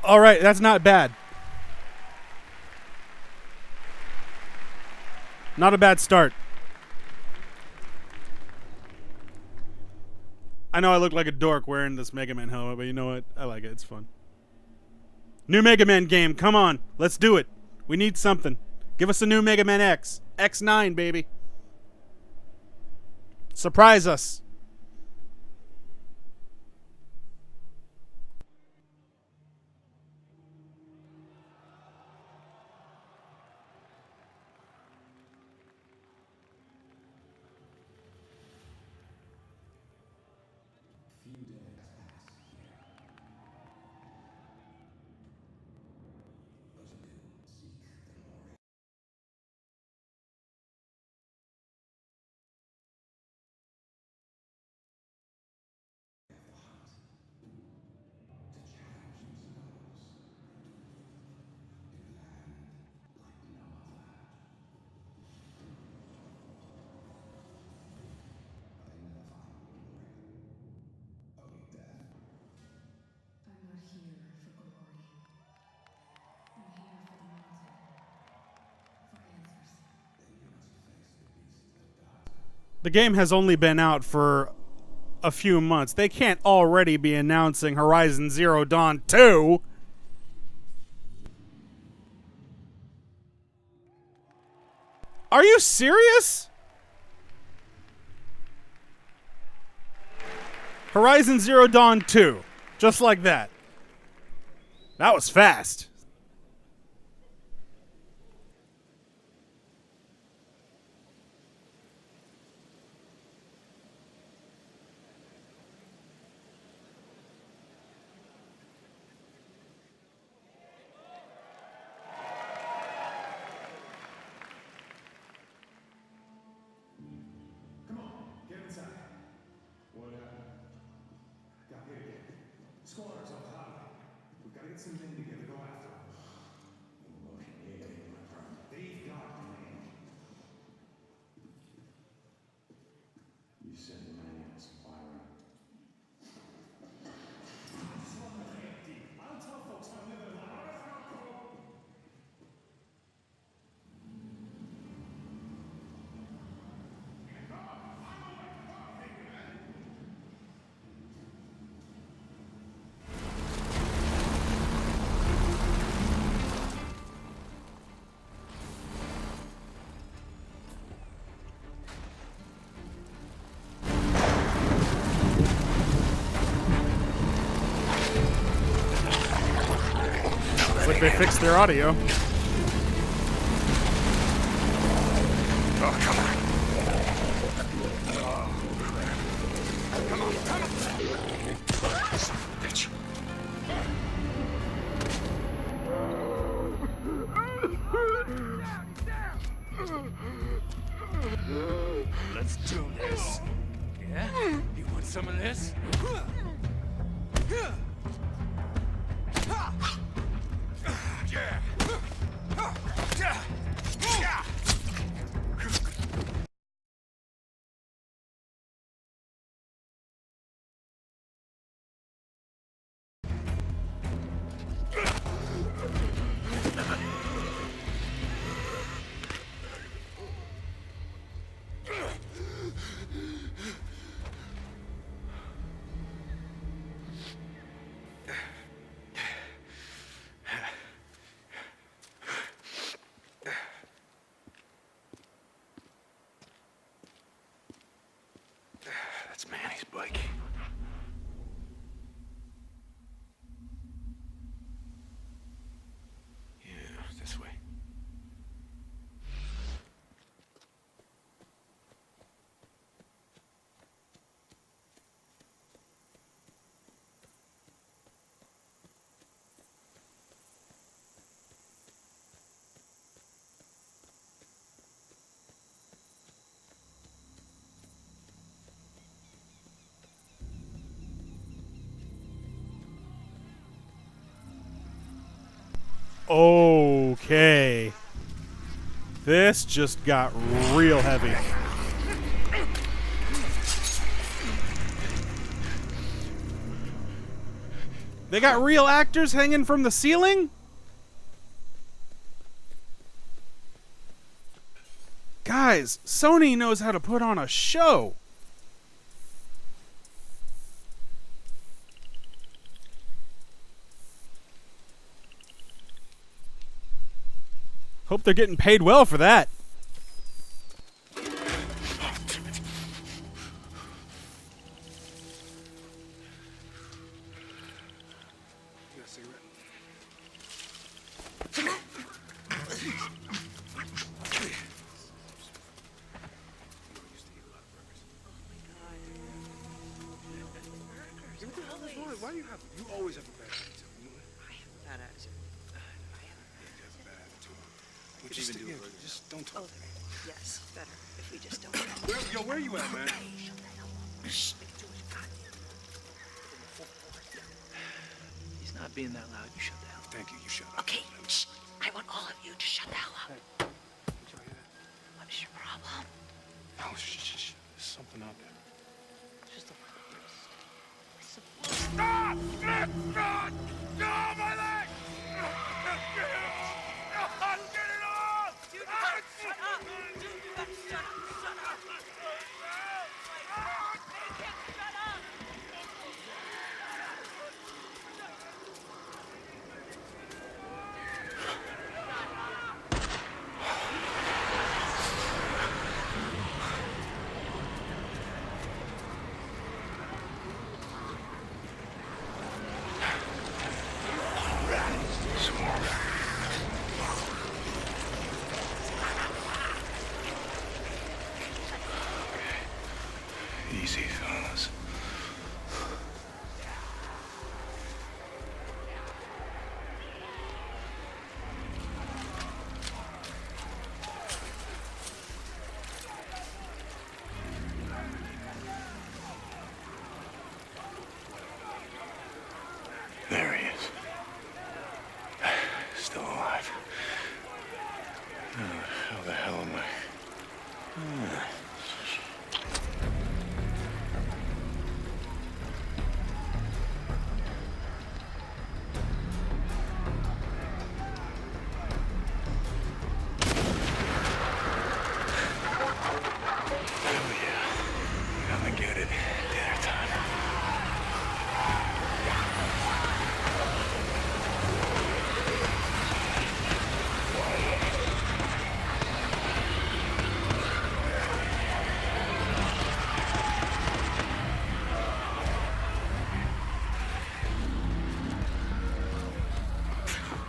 All right, that's not bad. Not a bad start. I know I look like a dork wearing this Mega Man helmet, but you know what? I like it. It's fun. New Mega Man game. Come on. Let's do it. We need something. Give us a new Mega Man X. X9, baby. Surprise us. The game has only been out for a few months. They can't already be announcing Horizon Zero Dawn 2. Are you serious? Horizon Zero Dawn 2. Just like that. That was fast. Come on, get inside. What happened? Got hit again. Squatters off the highway. We've got to get some men together, go after them. They've got a man. You sent the man in inspiring. I just want the damn deep. I don't tell folks how to live their lives. Looks like they fixed their audio. Oh, come on. Bitch. Let's do this. Yeah? You want some of this? That's Manny's bike. Yeah, this way. Okay. This just got real heavy. They got real actors hanging from the ceiling? Guys, Sony knows how to put on a show. Hope they're getting paid well for that. You got a cigarette? Why do you have? You always have a bad attitude. I have a bad attitude. You have a bad attitude. What you even do? Just don't talk. Oh, yes, better if we just don't. Where are you at, man? He's not being that loud. You shut the hell up. Thank you. You shut up. Okay, shh. I want all of you to shut the hell up. What is your problem? Oh, shh. There's something out there. Just a Stop! God! No, my leg! Get it off! Dude, shut up! Dude, shut up! Shut up!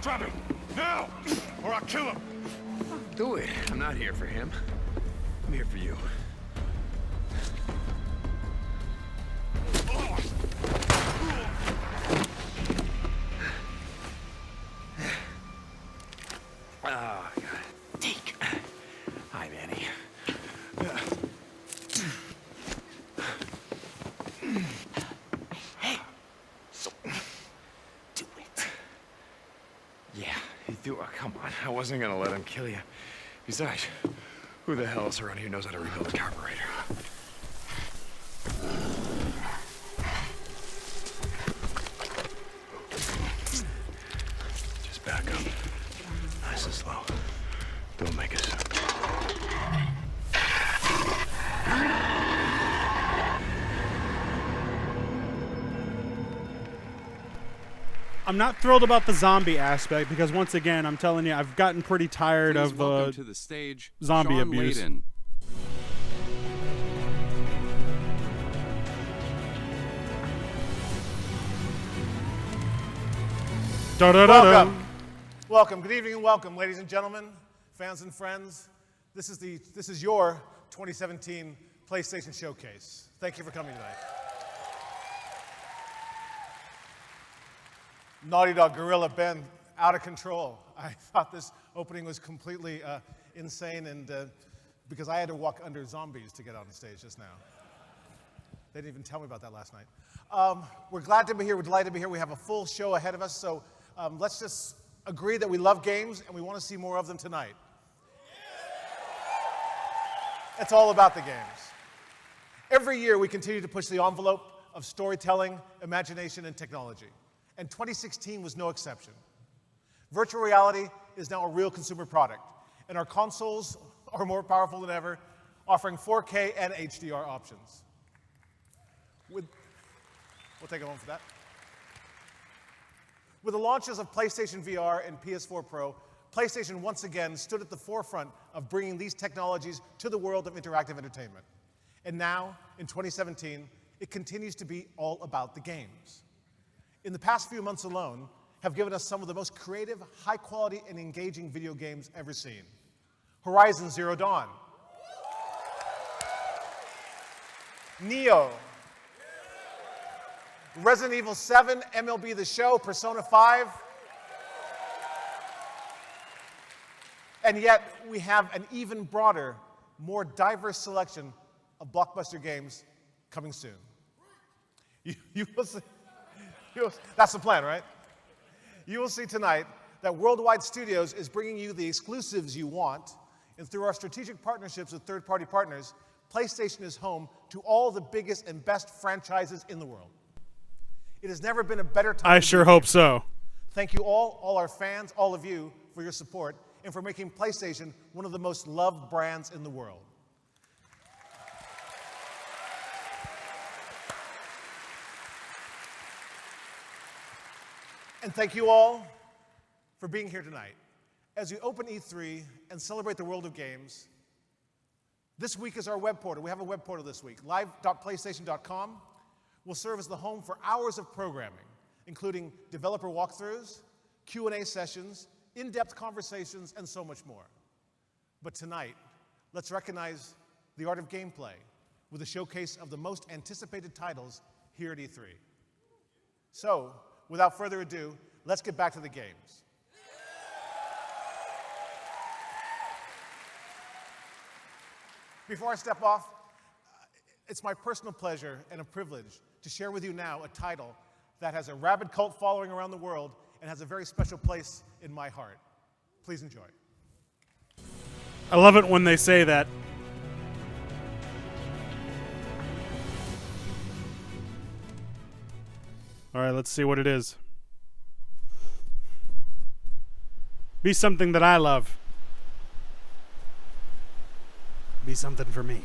Drop him! Now! Or I'll kill him! Do it. I'm not here for him. I'm here for you. Oh, God. Take. Hi, Manny. Hey. Do it. Yeah, you do. Oh, come on. I wasn't gonna let him kill you. Besides, who the hell else around here knows how to rebuild a carburetor? Just back up. Nice and slow. Don't make a sound. I'm not thrilled about the zombie aspect because once again, I'm telling you, I've gotten pretty tired Please of welcome to the stage, zombie Sean abuse. Layden. Welcome. Welcome. Good evening and welcome, ladies and gentlemen, fans and friends. This is your 2017 PlayStation Showcase. Thank you for coming tonight. Naughty Dog Gorilla Ben, out of control. I thought this opening was completely insane, and because I had to walk under zombies to get on the stage just now. They didn't even tell me about that last night. We're glad to be here. We're delighted to be here. We have a full show ahead of us, so let's just agree that we love games and we want to see more of them tonight. It's all about the games. Every year we continue to push the envelope of storytelling, imagination, and technology. And 2016 was no exception. Virtual reality is now a real consumer product, and our consoles are more powerful than ever, offering 4K and HDR options. We'll take a moment for that. With the launches of PlayStation VR and PS4 Pro, PlayStation once again stood at the forefront of bringing these technologies to the world of interactive entertainment. And now, in 2017, it continues to be all about the games. In the past few months alone, have given us some of the most creative, high-quality, and engaging video games ever seen. Horizon Zero Dawn, Neo, Resident Evil 7, MLB The Show, Persona 5. And yet, we have an even broader, more diverse selection of blockbuster games coming soon. You will see, that's the plan, right? You will see tonight that Worldwide Studios is bringing you the exclusives you want, and through our strategic partnerships with third-party partners, PlayStation is home to all the biggest and best franchises in the world. It has never been a better time. I sure hope so. Thank you all our fans, all of you, for your support and for making PlayStation one of the most loved brands in the world. And thank you all for being here tonight. As we open E3 and celebrate the world of games, this week is our web portal. We have a web portal this week. live.playstation.com will serve as the home for hours of programming, including developer walkthroughs, Q&A sessions, in-depth conversations, and so much more. But tonight, let's recognize the art of gameplay with a showcase of the most anticipated titles here at E3. So, without further ado, let's get back to the games. Before I step off, it's my personal pleasure and a privilege to share with you now a title that has a rabid cult following around the world and has a very special place in my heart. Please enjoy. I love it when they say that. All right, let's see what it is. Be something that I love. Be something for me.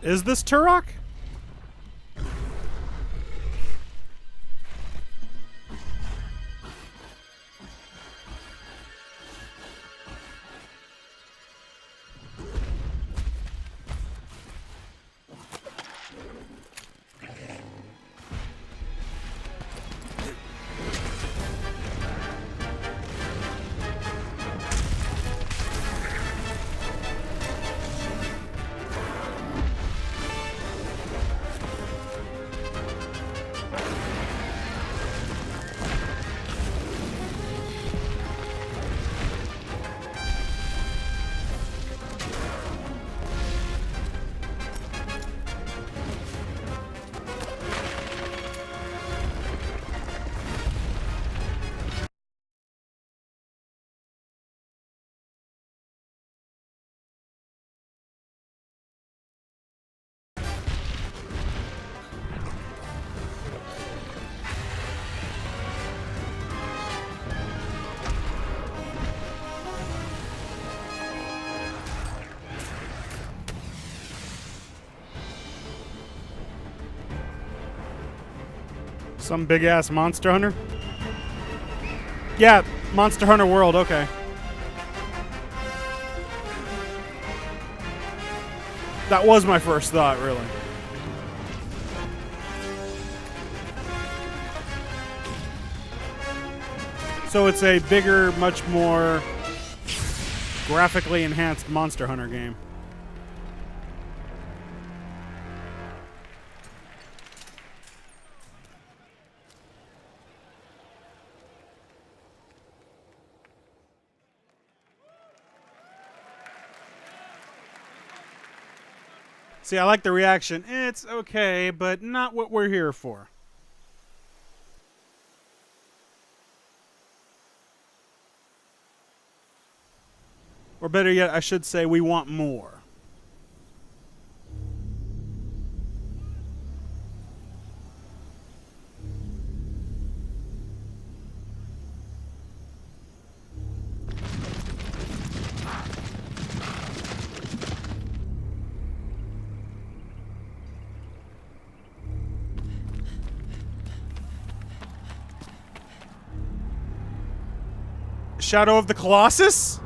Is this Turok? Some big ass Monster Hunter? Yeah, Monster Hunter World, okay. That was my first thought, really. So it's a bigger, much more graphically enhanced Monster Hunter game. See, I like the reaction. It's okay, but not what we're here for. Or better yet, I should say we want more. Shadow of the Colossus?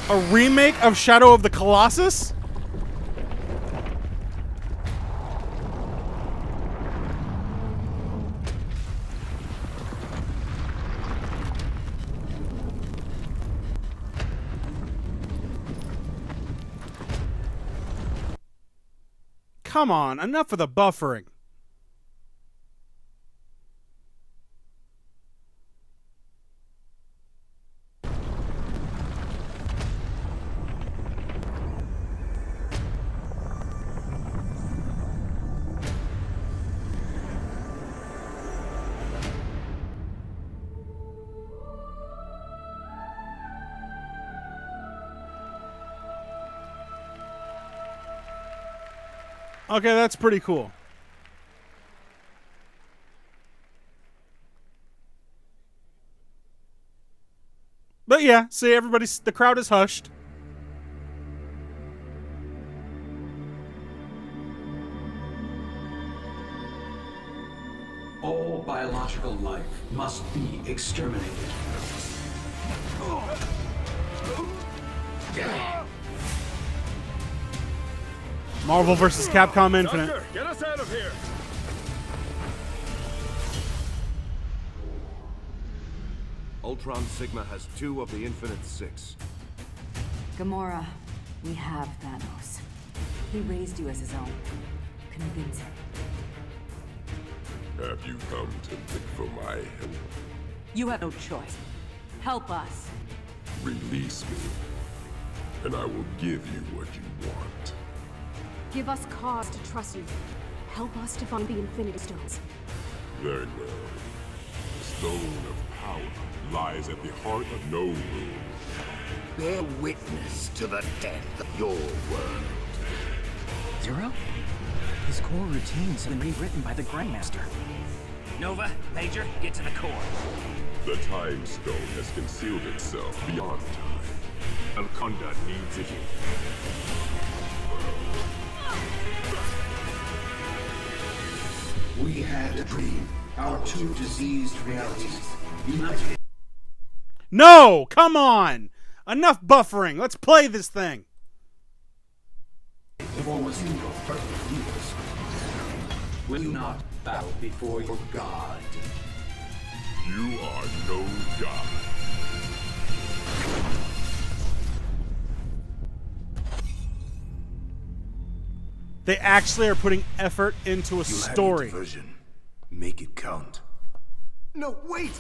A remake of Shadow of the Colossus? Come on, enough of the buffering. Okay, that's pretty cool. But yeah, see, the crowd is hushed. All biological life must be exterminated. Marvel vs. Capcom Infinite. Doctor, get us out of here! Ultron Sigma has 2 of the Infinite 6. Gamora, we have Thanos. He raised you as his own. Convince him. Have you come to look for my help? You have no choice. Help us. Release me, and I will give you what you want. Give us cause to trust you. Help us to find the Infinity Stones. Very well. The Stone of Power lies at the heart of no room. Bear witness to the death of your world. Zero? His core routines have been rewritten by the Grandmaster. Nova, Major, get to the core. The Time Stone has concealed itself beyond time. Alconda needs it. We had a dream. Our two diseased realities united. No! Come on! Enough buffering. Let's play this thing. For a single perfect universe. Will you not bow before your God? You are no god. They actually are putting effort into a story. Version. Make it count. No, wait!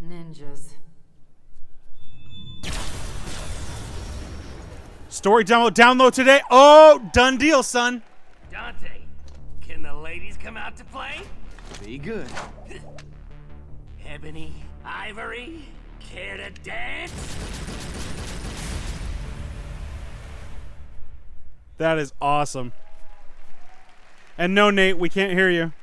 Ninjas. Story download today. Oh, done deal, son. Dante, can the ladies come out to play? Be good. Ebony, Ivory, care to dance? That is awesome. And no, Nate, we can't hear you.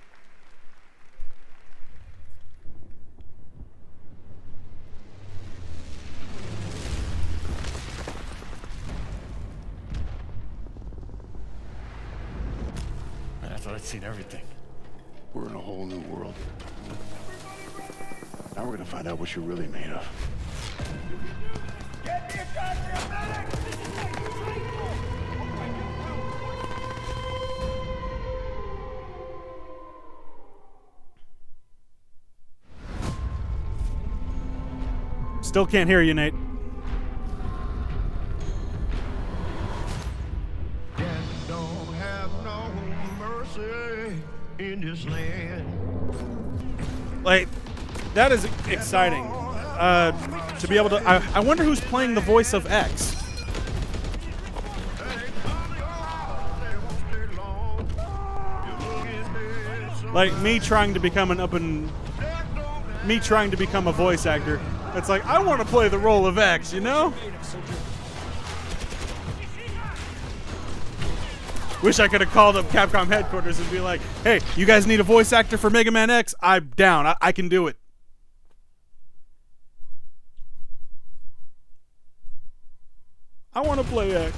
Man, I thought I'd seen everything. We're in a whole new world. Now we're gonna find out what you're really made of. Still can't hear you, Nate. Don't have no mercy in this land. Like, that is exciting. To be able to... I wonder who's playing the voice of X. Like, me trying to become me trying to become a voice actor. It's like, I want to play the role of X, you know? Wish I could have called up Capcom headquarters and be like, hey, you guys need a voice actor for Mega Man X? I'm down. I can do it. I want to play X.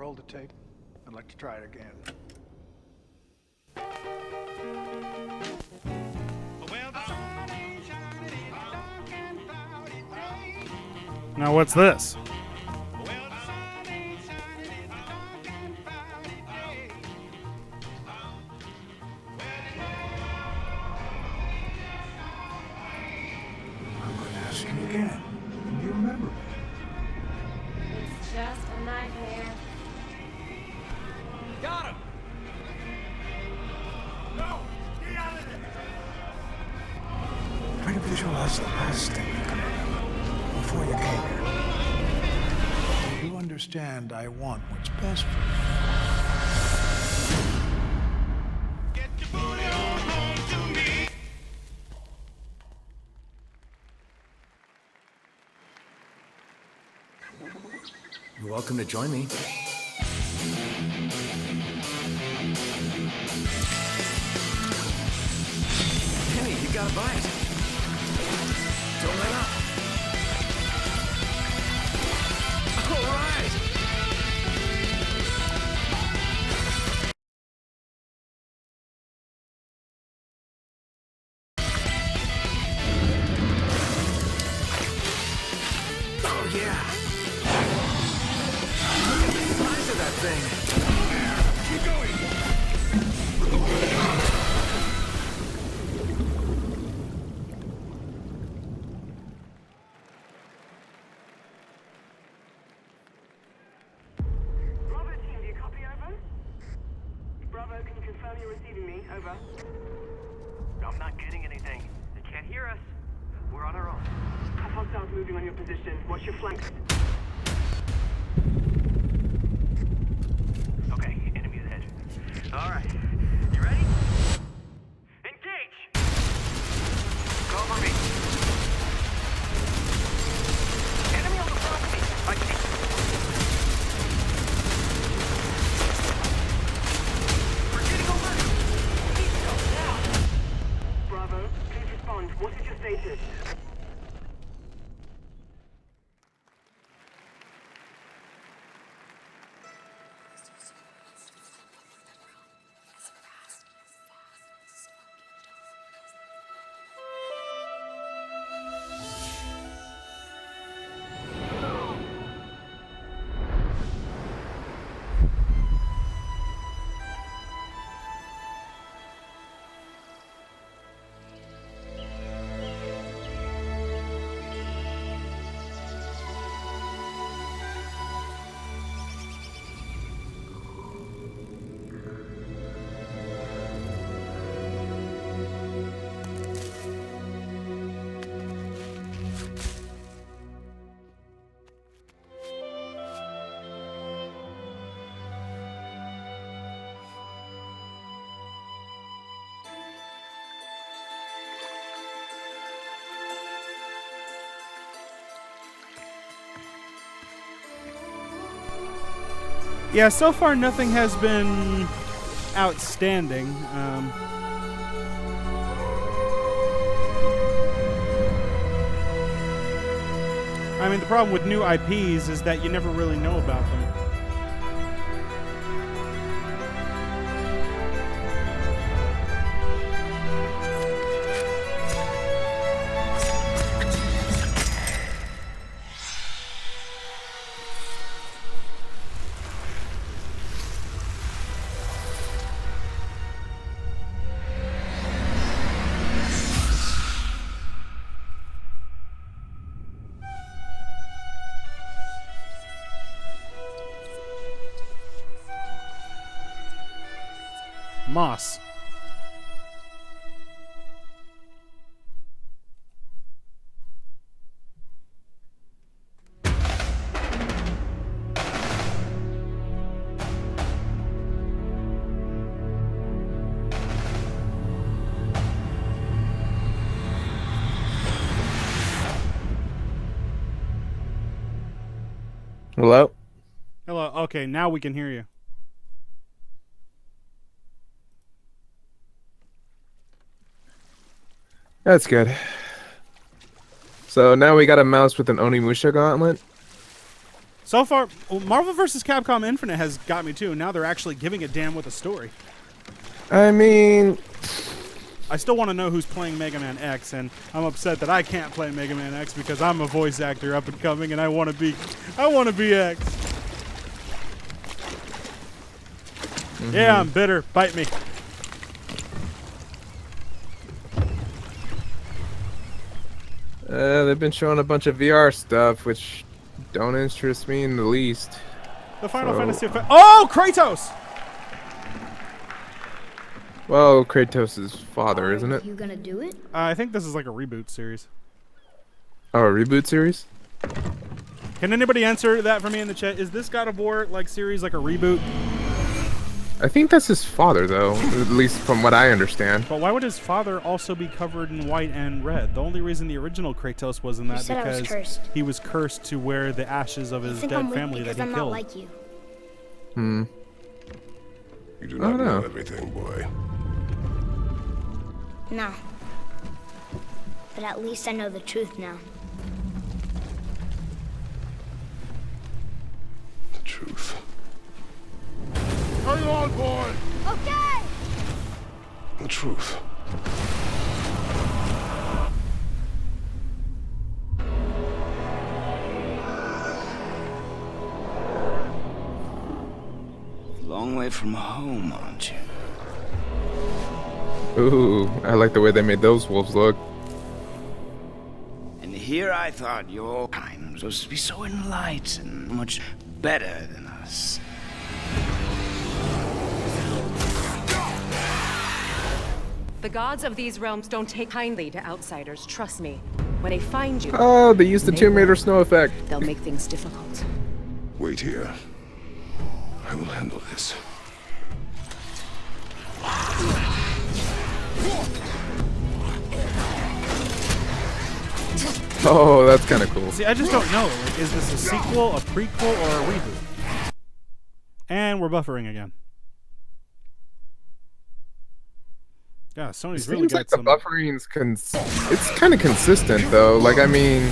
Roll the tape. I'd like to try it again. Now what's this? I'm going to ask you again. Do you remember me? It's just a nightmare. Got him! No! Get out of there! Try to visualize the last thing you can remember before you came here. You understand I want what's best for you. Get your booty on home to me. You're welcome to join me. Kenny, you got a bite. Don't let up. All right. Oh, yeah. Look at the size of that thing. Keep going. Bravo team, do you copy over? Bravo, can you confirm you're receiving me? Over. I'm not getting anything. They can't hear us. We're on our own. Have hostiles moving on your position. Watch your flanks. Okay, enemy ahead. All right. You ready? Engage! Cover me. Enemy on the front of me. I see. We're getting alert. Please go now. Bravo, please respond. What is your status? Yeah, so far nothing has been outstanding. I mean, the problem with new IPs is that you never really know about them. Moss. Hello? Hello. Okay, now we can hear you. That's good. So now we got a mouse with an Onimusha gauntlet. So far, Marvel vs. Capcom Infinite has got me too. Now they're actually giving a damn with a story. I mean, I still want to know who's playing Mega Man X, and I'm upset that I can't play Mega Man X because I'm a voice actor up and coming, and I want to be X. Yeah, I'm bitter. Bite me. They've been showing a bunch of VR stuff, which don't interest me in the least. The Final Fantasy effect. Oh, Kratos! Well, Kratos' father, isn't it? You gonna do it? I think this is like a reboot series. Oh, a reboot series? Can anybody answer that for me in the chat? Is this God of War like series like a reboot? I think that's his father, though, at least from what I understand. But why would his father also be covered in white and red? The only reason the original Kratos was in that because he was cursed to wear the ashes of his dead family that he I'm killed. not like you. Hmm. You do not know everything, boy. No. But at least I know the truth now. The truth. Hang on, boy! Okay! The truth. Long way from home, aren't you? Ooh, I like the way they made those wolves look. And here I thought your kind was supposed to be so enlightened, much better than us. The gods of these realms don't take kindly to outsiders, trust me. When they find you... Oh, they used the Tomb Raider snow effect. They'll make things difficult. Wait here. I will handle this. Oh, that's kind of cool. See, I just don't know. Like, is this a sequel, a prequel, or a reboot? And we're buffering again. Yeah, Sony's really Seems got like the some... buffering's it's kind of consistent, though. Like, I mean,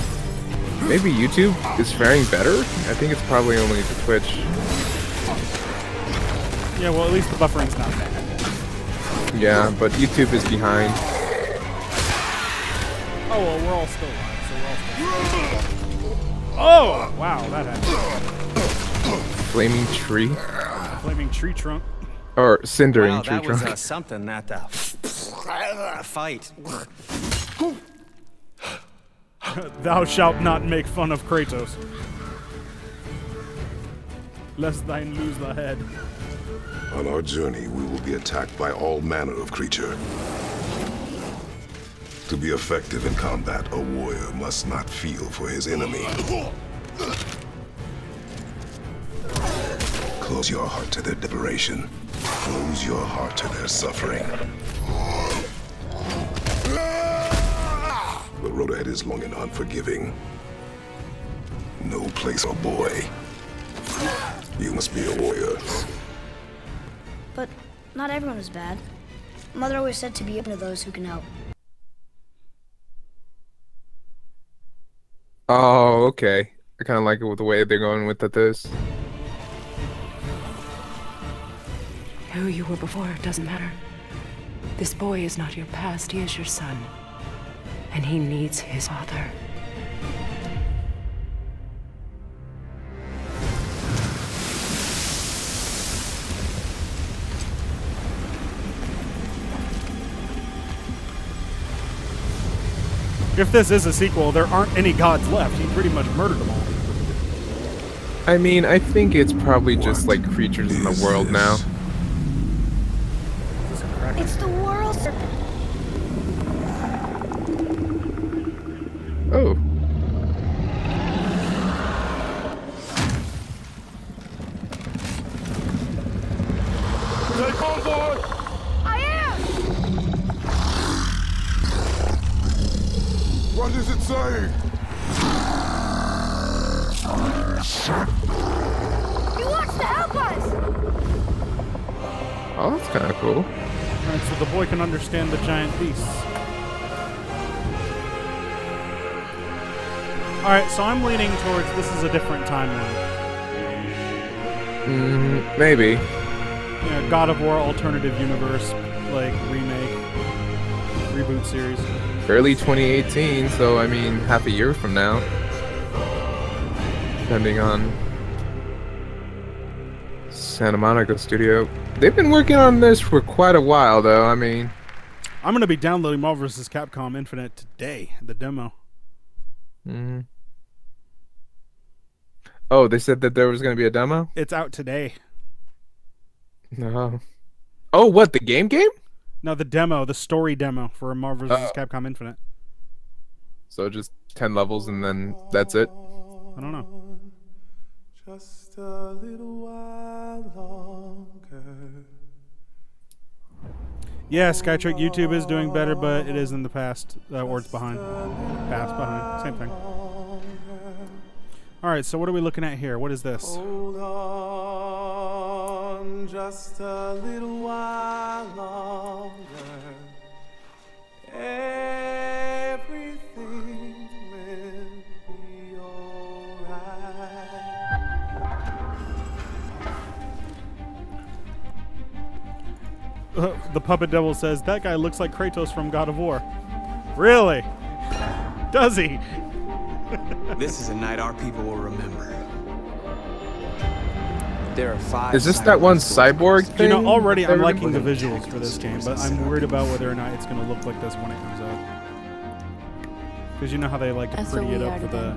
maybe YouTube is faring better. I think it's probably only the Twitch. Yeah, well, at least the buffering's not bad. Yeah, but YouTube is behind. Oh, well, we're all still live, so we're all still... Oh, wow, that happened. Flaming tree? Flaming tree trunk. Or cindering tree that was trunk. something, that fight. Thou shalt not make fun of Kratos, lest thine lose thy head. On our journey, we will be attacked by all manner of creature. To be effective in combat, a warrior must not feel for his enemy. Close your heart to their desperation. Close your heart to their suffering. The road ahead is long and unforgiving. No place for a boy. You must be a warrior. But not everyone is bad. Mother always said to be open to those who can help. Oh, okay. I kind of like it with the way they're going with this. Who you were before doesn't matter. This boy is not your past, he is your son. And he needs his father. If this is a sequel, there aren't any gods left. He pretty much murdered them all. I mean, I think it's probably just like creatures in the world now. It's the world serpent. Oh. Take on board! I am! What is it saying? He wants to help us! Oh, that's kind of cool. Alright, so the boy can understand the giant beasts. Alright, so I'm leaning towards this is a different timeline. Maybe. Yeah, God of War alternative universe, like remake, reboot series. Early 2018, so I mean half a year from now. Depending on Santa Monica studio. They've been working on this for quite a while though, I mean. I'm going to be downloading Marvel vs. Capcom Infinite today, the demo. Mm-hmm. Oh, they said that there was going to be a demo? It's out today. No. Oh, what, the game? No, the demo, the story demo for Marvel vs. Capcom Infinite. So just 10 levels and then that's it? I don't know. Just a little while longer. Yeah, Skytrick YouTube is doing better, but it is in the past, or it's behind. Past, behind, same thing. Alright, so what are we looking at here? What is this? Hold on, just a little while longer. Everything will be alright. The Puppet Devil says, that guy looks like Kratos from God of War. Really? Does he? This is a night our people will remember. There are 5. Is this that one cyborg thing? You know, already I'm liking the visuals for this game, but I'm worried about whether or not it's going to look like this when it comes out. Because you know how they like to pretty it up for the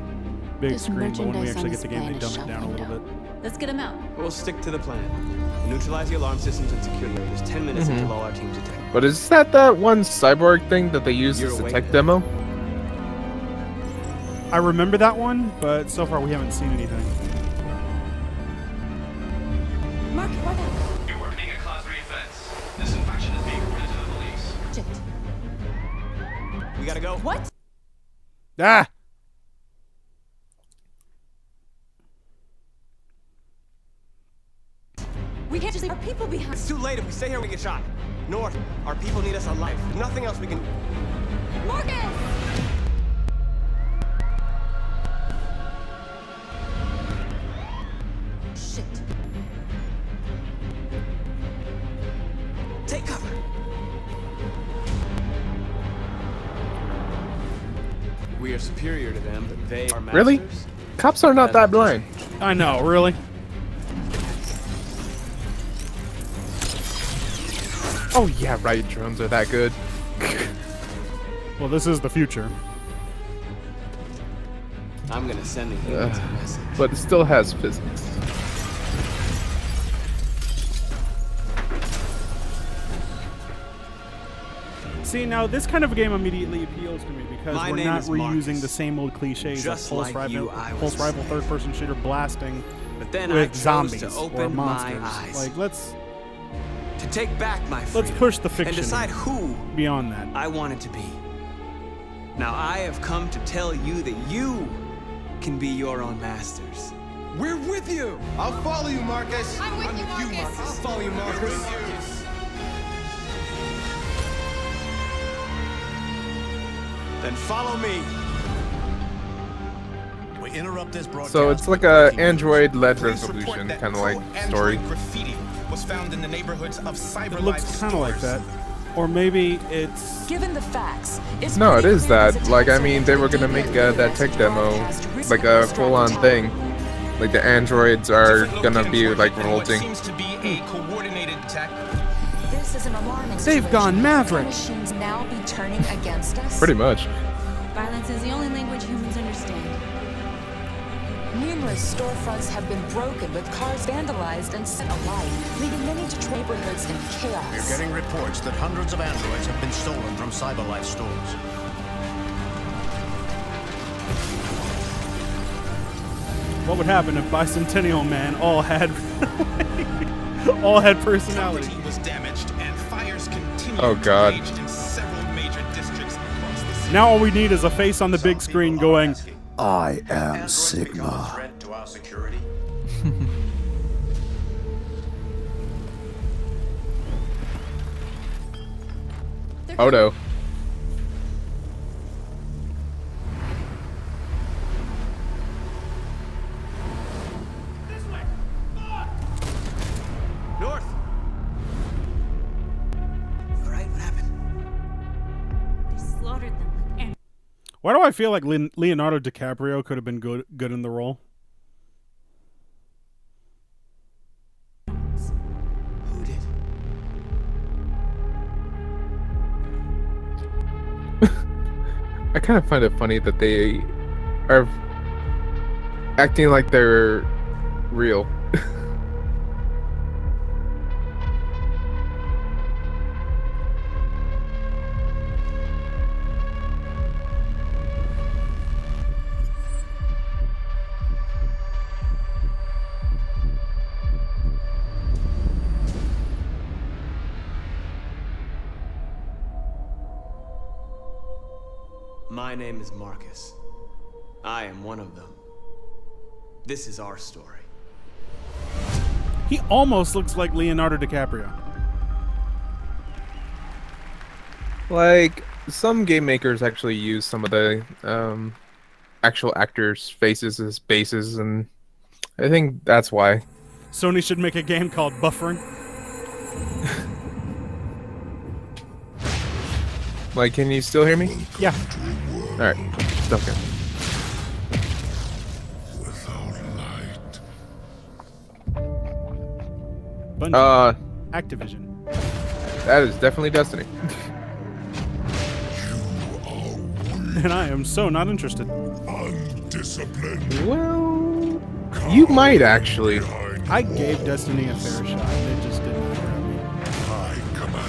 big screen, but when we actually get the game, they dumb it down a little bit. Let's get him out. We'll stick to the plan. Neutralize the alarm systems and secure the areas 10 minutes until all our teams attack. But is that one cyborg thing that they used as the tech demo? I remember that one, but so far we haven't seen anything. Mark, what happened? You're working a Class 3 offense. This infection is being reported to the police. Shit. We gotta go. What? Ah! We can't just leave our people behind. It's too late. If we stay here, we get shot. North, our people need us alive. Nothing else we can... Marcus! Shit. Take cover. We are superior to them, but they are masters. Really? Cops are not that blind. I know, really? Oh yeah, right, drones are that good. Well, this is the future. I'm gonna send the humans a message. But it still has physics. See, now this kind of a game immediately appeals to me because My we're name not is reusing Marcus. the same old cliches Just of like you, I was pulse rifle third-person shooter blasting But then I with chose zombies to or open my monsters. eyes. Like, let's To take back my freedom. let's push the fiction and decide who beyond that. I want it to be. Now I have come to tell you that you can be your own masters. We're with you! I'll follow you, Marcus! I'm with you, Marcus. I'll follow you, Marcus. Then follow me. We interrupt this broadcast. So it's like a Android-led revolution, kind of like story. Graffiti was found in the neighborhoods of It looks kind of like that. Or maybe it's... Given the facts, it's No, it is that. Like, I mean, they were gonna make that tech demo like a full-on thing. Like the androids are gonna be like revolting. Seems to be a coordinated attack. This is an alarming They've gone Maverick. Machines now be turning against us. Pretty much. Violence is the only language humans understand. Numerous storefronts have been broken with cars vandalized and set alight, leaving many Detroit neighborhoods in chaos. We're getting reports that hundreds of androids have been stolen from CyberLife stores. What would happen if Bicentennial Man all had personality? Was damaged and fires continue Oh god. in several major districts across the city. Now all we need is a face on the big screen going, I am Sigma. Threat to our security. Oh no. Why do I feel like Leonardo DiCaprio could have been good in the role? Who did? I kind of find it funny that they are acting like they're real. My name is Marcus. I am one of them. This is our story. He almost looks like Leonardo DiCaprio. Like, some game makers actually use some of the actual actors' faces as bases, and I think that's why. Sony should make a game called Buffering. Like, can you still hear me? Yeah. Alright. Okay. Bungie. Activision. That is definitely Destiny. And I am so not interested. Undisciplined. Well, you might actually. I gave Destiny a fair shot. It just didn't grab me.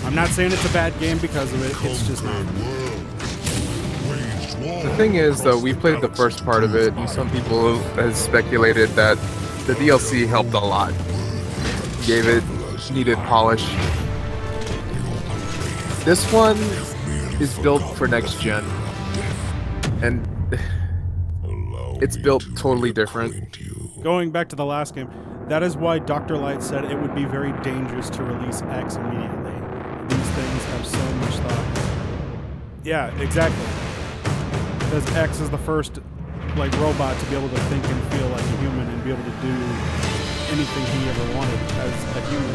I'm not saying it's a bad game because of it. It's just not. The thing is, though, we played the first part of it, and some people have speculated that the DLC helped a lot. Gave it needed polish. This one is built for next gen, and it's built totally different. Going back to the last game, that is why Dr. Light said it would be very dangerous to release X immediately. These things have so much thought. Yeah, exactly. Because X is the first robot to be able to think and feel like a human and be able to do anything he ever wanted as a human.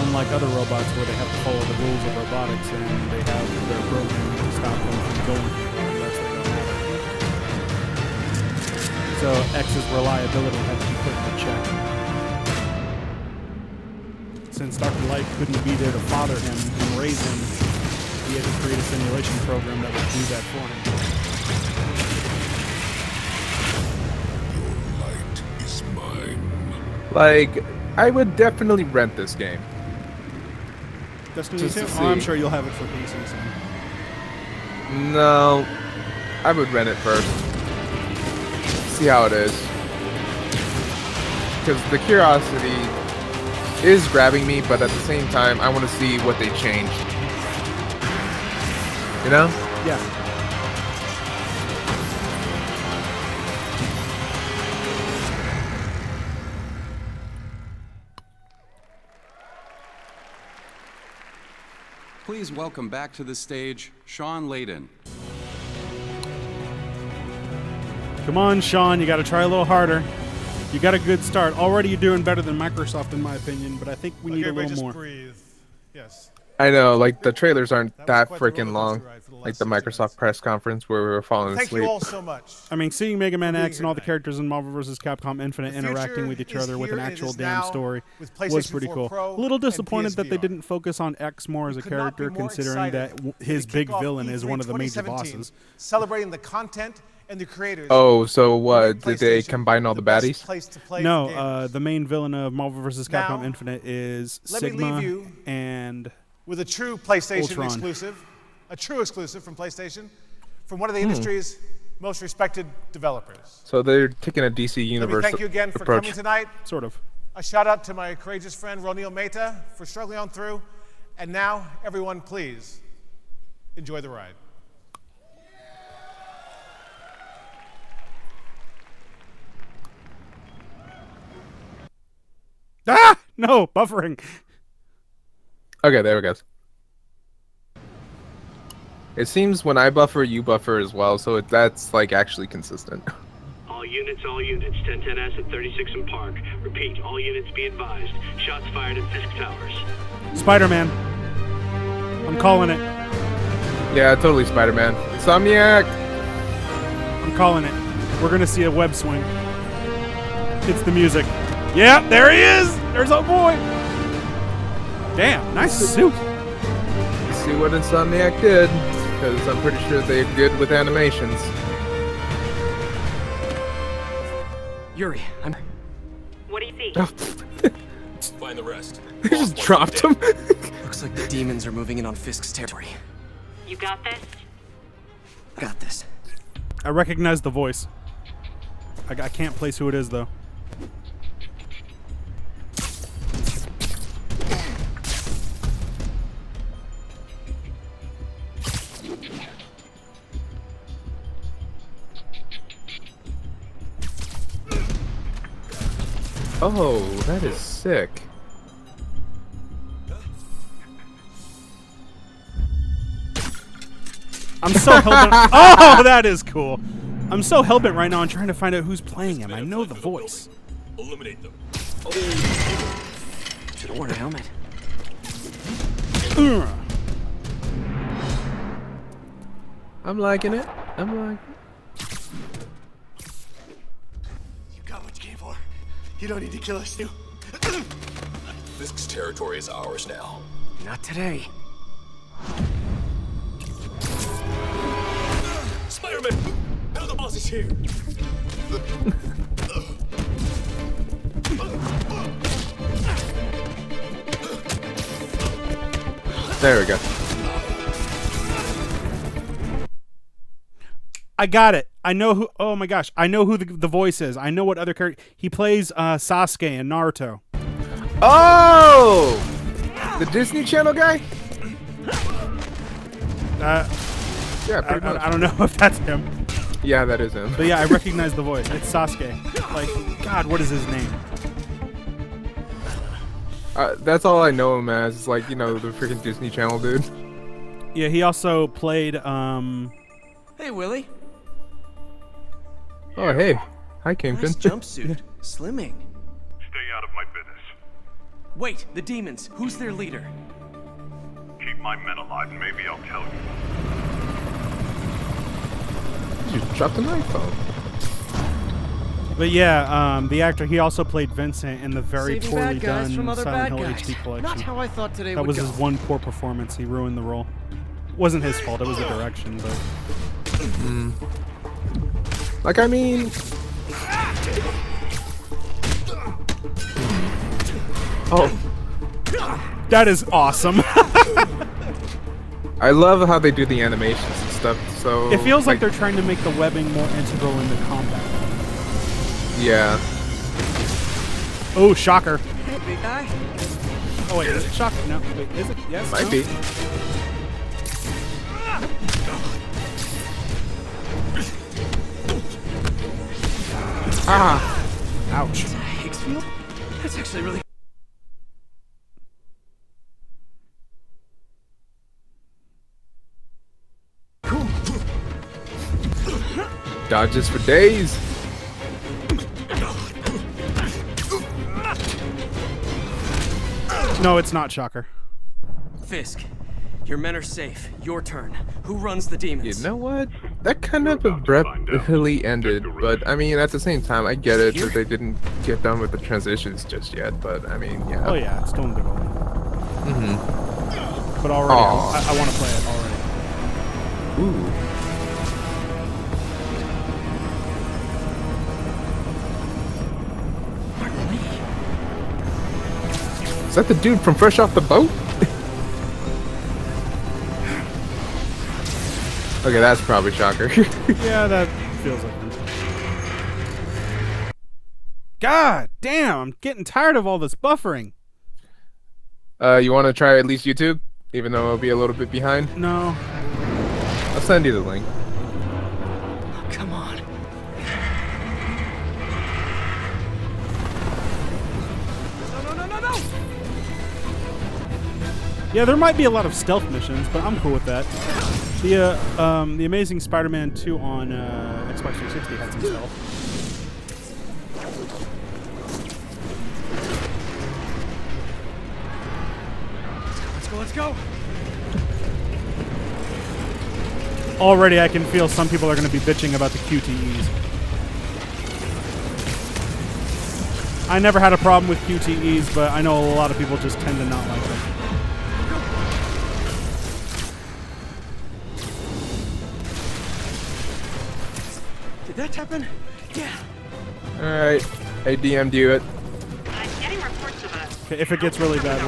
Unlike other robots where they have to follow the rules of robotics and they have their programming to stop them from going unless they don't have it. So X's reliability had to be put in check. Since Dr. Light couldn't be there to father him and raise him, he had to create a simulation program that would do that for him. Like, I would definitely rent this game. Destiny 2? Oh, I'm sure you'll have it for PC soon. No, I would rent it first. See how it is. Because the curiosity is grabbing me, but at the same time, I want to see what they changed. You know? Yeah. Please welcome back to the stage, Sean Layden. Come on, Sean, you got to try a little harder. You got a good start. Already you're doing better than Microsoft, in my opinion, but I think we need a little more. Breathe. Yes. I know, like, the trailers aren't that freaking long. Like the Microsoft press conference where we were falling asleep. Thank you all so much. I mean, seeing Mega Man X and all the characters in Marvel vs. Capcom Infinite interacting with each other with an actual damn story was pretty cool. A little disappointed that they didn't focus on X more as a character, considering that his big villain is one of the major bosses. Celebrating the content and the creators. Oh, so what? Did they combine all the baddies? No, the main villain of Marvel vs. Capcom Infinite is Sigma and with a true PlayStation Ultron. exclusive, a true exclusive from PlayStation, from one of the industry's most respected developers. So they're taking a DC Universe Let me thank you again for approach. coming tonight. Sort of. A shout out to my courageous friend Ronil Mehta for struggling on through. And now, everyone, please enjoy the ride. Ah! No, buffering. Okay, there it goes. It seems when I buffer, you buffer as well, so that's like actually consistent. All units, 1010S at 36 and Park. Repeat, all units be advised. Shots fired at Fisk Towers. Spider-Man. I'm calling it. Yeah, totally Spider-Man. Insomniac! I'm calling it. We're gonna see a web swing. It's the music. Yeah, there he is. There's our boy. Damn, nice suit. Let's see what Insomniac did, because I'm pretty sure they're good with animations. Yuri, I'm... What do you see? Find the rest. They just dropped him. Looks like the demons are moving in on Fisk's territory. You got this? Got this. I recognize the voice. I can't place who it is, though. Oh, that is sick. I'm so hellbent. Oh, that is cool. I'm so hellbent right now on trying to find out who's playing him. I know the voice. Eliminate them. Should have worn a helmet. I'm liking it. I'm liking it. You got what you came for. You don't need to kill us, too. Fisk's territory is ours now. Not today. Spider-Man! Now the boss is here! There we go. I got it. I know who. Oh my gosh. I know who the voice is. I know what other character. He plays Sasuke in Naruto. Oh! The Disney Channel guy? Yeah, pretty much. I don't know if that's him. Yeah, that is him. But yeah, I recognize the voice. It's Sasuke. Like, God, what is his name? That's all I know him as. It's like, you know, the freaking Disney Channel dude. Yeah, he also played. Hey, Willie. Oh, hey. Hi, Kingpin. Nice jumpsuit. Slimming. Stay out of my business. Wait, the demons. Who's their leader? Keep my men alive and maybe I'll tell you. You dropped an iPhone. But yeah, the actor, he also played Vincent in the very Saving poorly bad guys done from other Silent bad Hill guys. HD collection. Not how I thought today That would was go. his one poor performance. He ruined the role. Wasn't his fault. It was the direction, but. Like, I mean... Oh. That is awesome. I love how they do the animations and stuff, so... It feels like they're trying to make the webbing more integral into combat. Yeah. Oh, shocker. Hey, big guy. Oh, wait, is it shocker? No, wait, is it? Yes? Might no? be. Ah! Ouch. Is that a Higgs field? That's actually really... Cool. Dodges for days. No, it's not shocker. Fisk, your men are safe. Your turn. Who runs the demons? You know what? That kind of abruptly ended, but I mean, at the same time, I get it that they didn't get done with the transitions just yet, but I mean, yeah. Oh, yeah, it's still in development. Mm-hmm. But already, I want to play it already. Ooh. Is that the dude from Fresh Off the Boat? Okay, that's probably shocker. Yeah, that feels like him. God damn, I'm getting tired of all this buffering. You want to try at least YouTube? Even though it'll be a little bit behind? No. I'll send you the link. Oh, come on. No. Yeah, there might be a lot of stealth missions, but I'm cool with that. The Amazing Spider-Man 2 on Xbox 360 had some stealth. Let's go. already I can feel some people are going to be bitching about the QTEs. I never had a problem with QTEs, but I know a lot of people just tend to not like them. Did that happen? Yeah. Alright. I DM'd you it. I'm getting reports of us. Okay, if it gets really bad,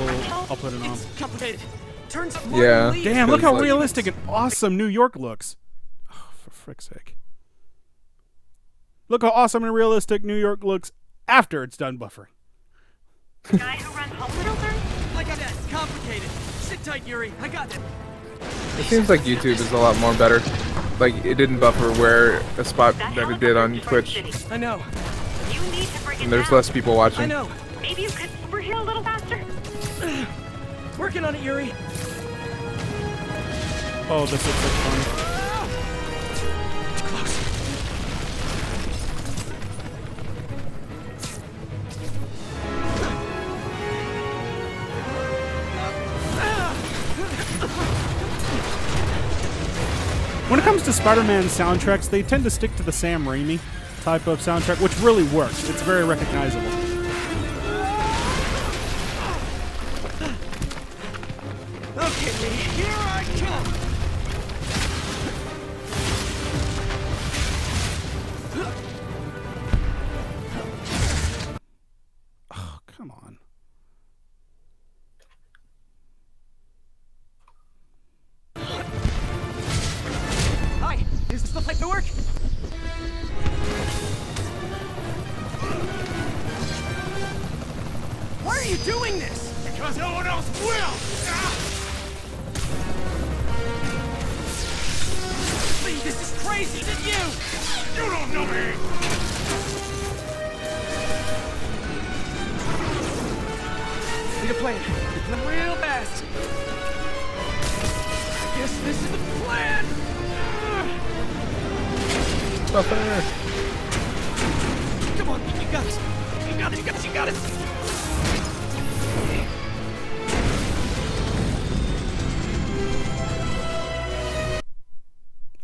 I'll put it on. Complicated. Turns out Yeah. Damn, look how realistic and awesome New York looks. Oh, for frick's sake. Look how awesome and realistic New York looks after it's done buffering. The guy who runs home little Like I said, complicated. Sit tight, Yuri. I got it. It seems like YouTube is a lot more better. Like, it didn't buffer where a spot that it did on Twitch. I know. You need to bring it And there's down. less people watching. I know. Maybe you could over here a little faster. Working on it, Yuri. Oh, this looks like fun. It's close. When it comes to Spider-Man soundtracks, they tend to stick to the Sam Raimi type of soundtrack, which really works. It's very recognizable. Okay, Lee, here I come. Oh, come on. Hi, is this the place to work? Why are you doing this? Because no one else will! Lee, this is crazy! Is it you? You don't know me! Need a plan. Plan real fast. Guess this is the plan. Buffer. Come on, you got this. You got it. You got it. You got it.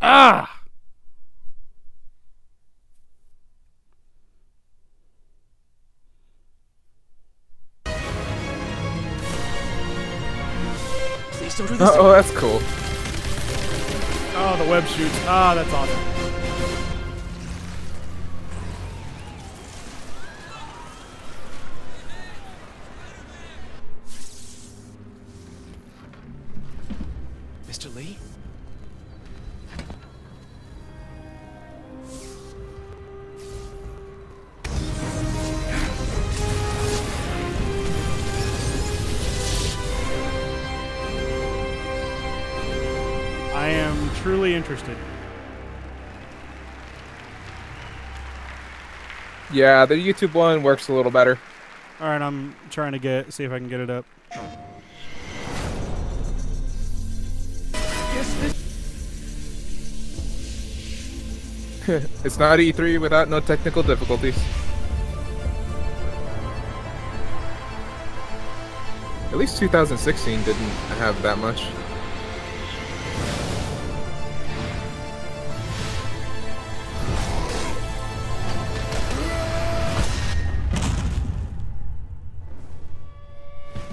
Ah! Please don't do this. Oh, that's cool. Oh, the web shoots. Ah, that's awesome. Mr. Lee? I am truly interested. Yeah, the YouTube one works a little better. All right, I'm trying to see if I can get it up. It's not E3 without no technical difficulties. At least 2016 didn't have that much.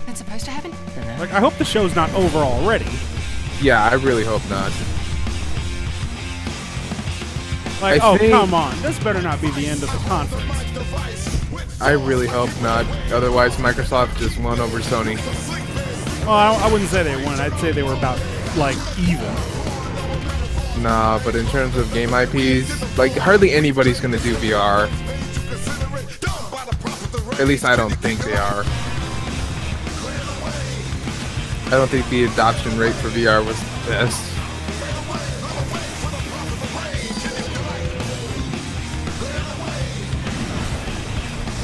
That's supposed to happen? Like, I hope the show's not over already. Yeah, I really hope not. Like, I oh, think- come on. This better not be the end of the conference. I really hope not. Otherwise, Microsoft just won over Sony. Well, I wouldn't say they won. I'd say they were about, like, even. Nah, but in terms of game IPs, like, hardly anybody's gonna do VR. At least I don't think they are. I don't think the adoption rate for VR was the best.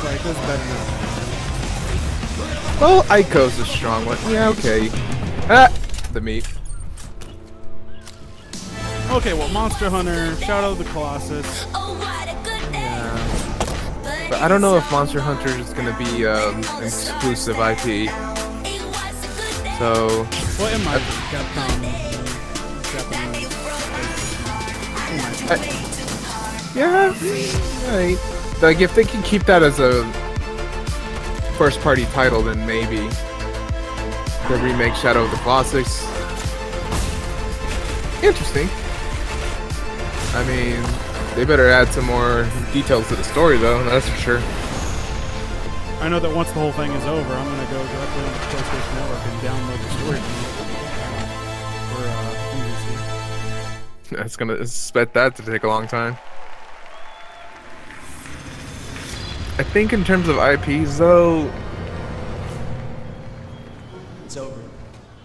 Like, this better not. Well, Ico's a strong one. Yeah, okay. Ah, the meat. Okay, well, Monster Hunter, Shadow of the Colossus. Yeah. But I don't know if Monster Hunter is gonna be an exclusive IP. So. Well, it might be Capcom. Japanese. Yeah, right. Like if they can keep that as a first-party title, then maybe the remake Shadow of the Colossus. Interesting. I mean, they better add some more details to the story, though. That's for sure. I know that once the whole thing is over, I'm gonna go directly on the PlayStation Network and download the story for That's gonna expect that to take a long time. I think in terms of IPs, though, it's over.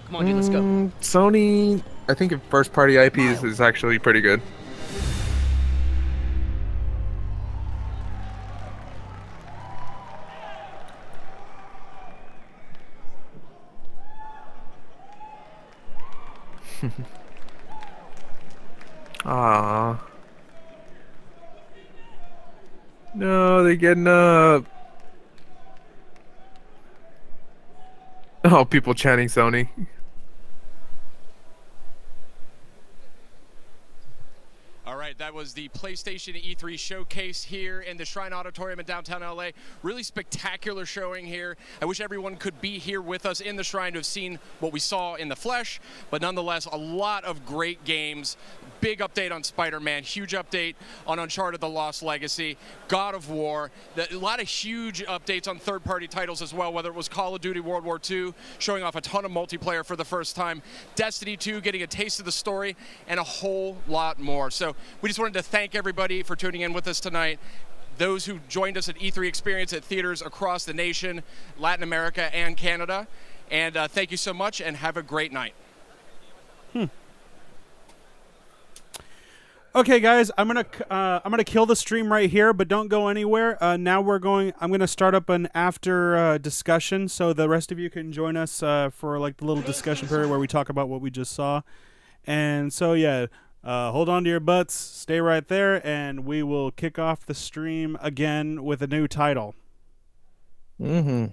Come on, dude, let's go. Sony, I think first-party IPs is actually pretty good. Ah. No, they're getting up. Oh, people chanting Sony. All right, that was the PlayStation E3 showcase here in the Shrine Auditorium in downtown LA. Really spectacular showing here. I wish everyone could be here with us in the Shrine to have seen what we saw in the flesh, but nonetheless, a lot of great games. Big update on Spider-Man, huge update on Uncharted: The Lost Legacy, God of War, a lot of huge updates on third-party titles as well, whether it was Call of Duty World War II, showing off a ton of multiplayer for the first time, Destiny 2 getting a taste of the story, and a whole lot more. So we just wanted to thank everybody for tuning in with us tonight. Those who joined us at E3 Experience at theaters across the nation, Latin America, and Canada. And thank you so much, and have a great night. Okay, guys, I'm gonna kill the stream right here, but don't go anywhere. Now I'm gonna start up an after discussion, so the rest of you can join us for like the little discussion period where we talk about what we just saw. And so yeah, hold on to your butts, stay right there, and we will kick off the stream again with a new title. Mm-hmm.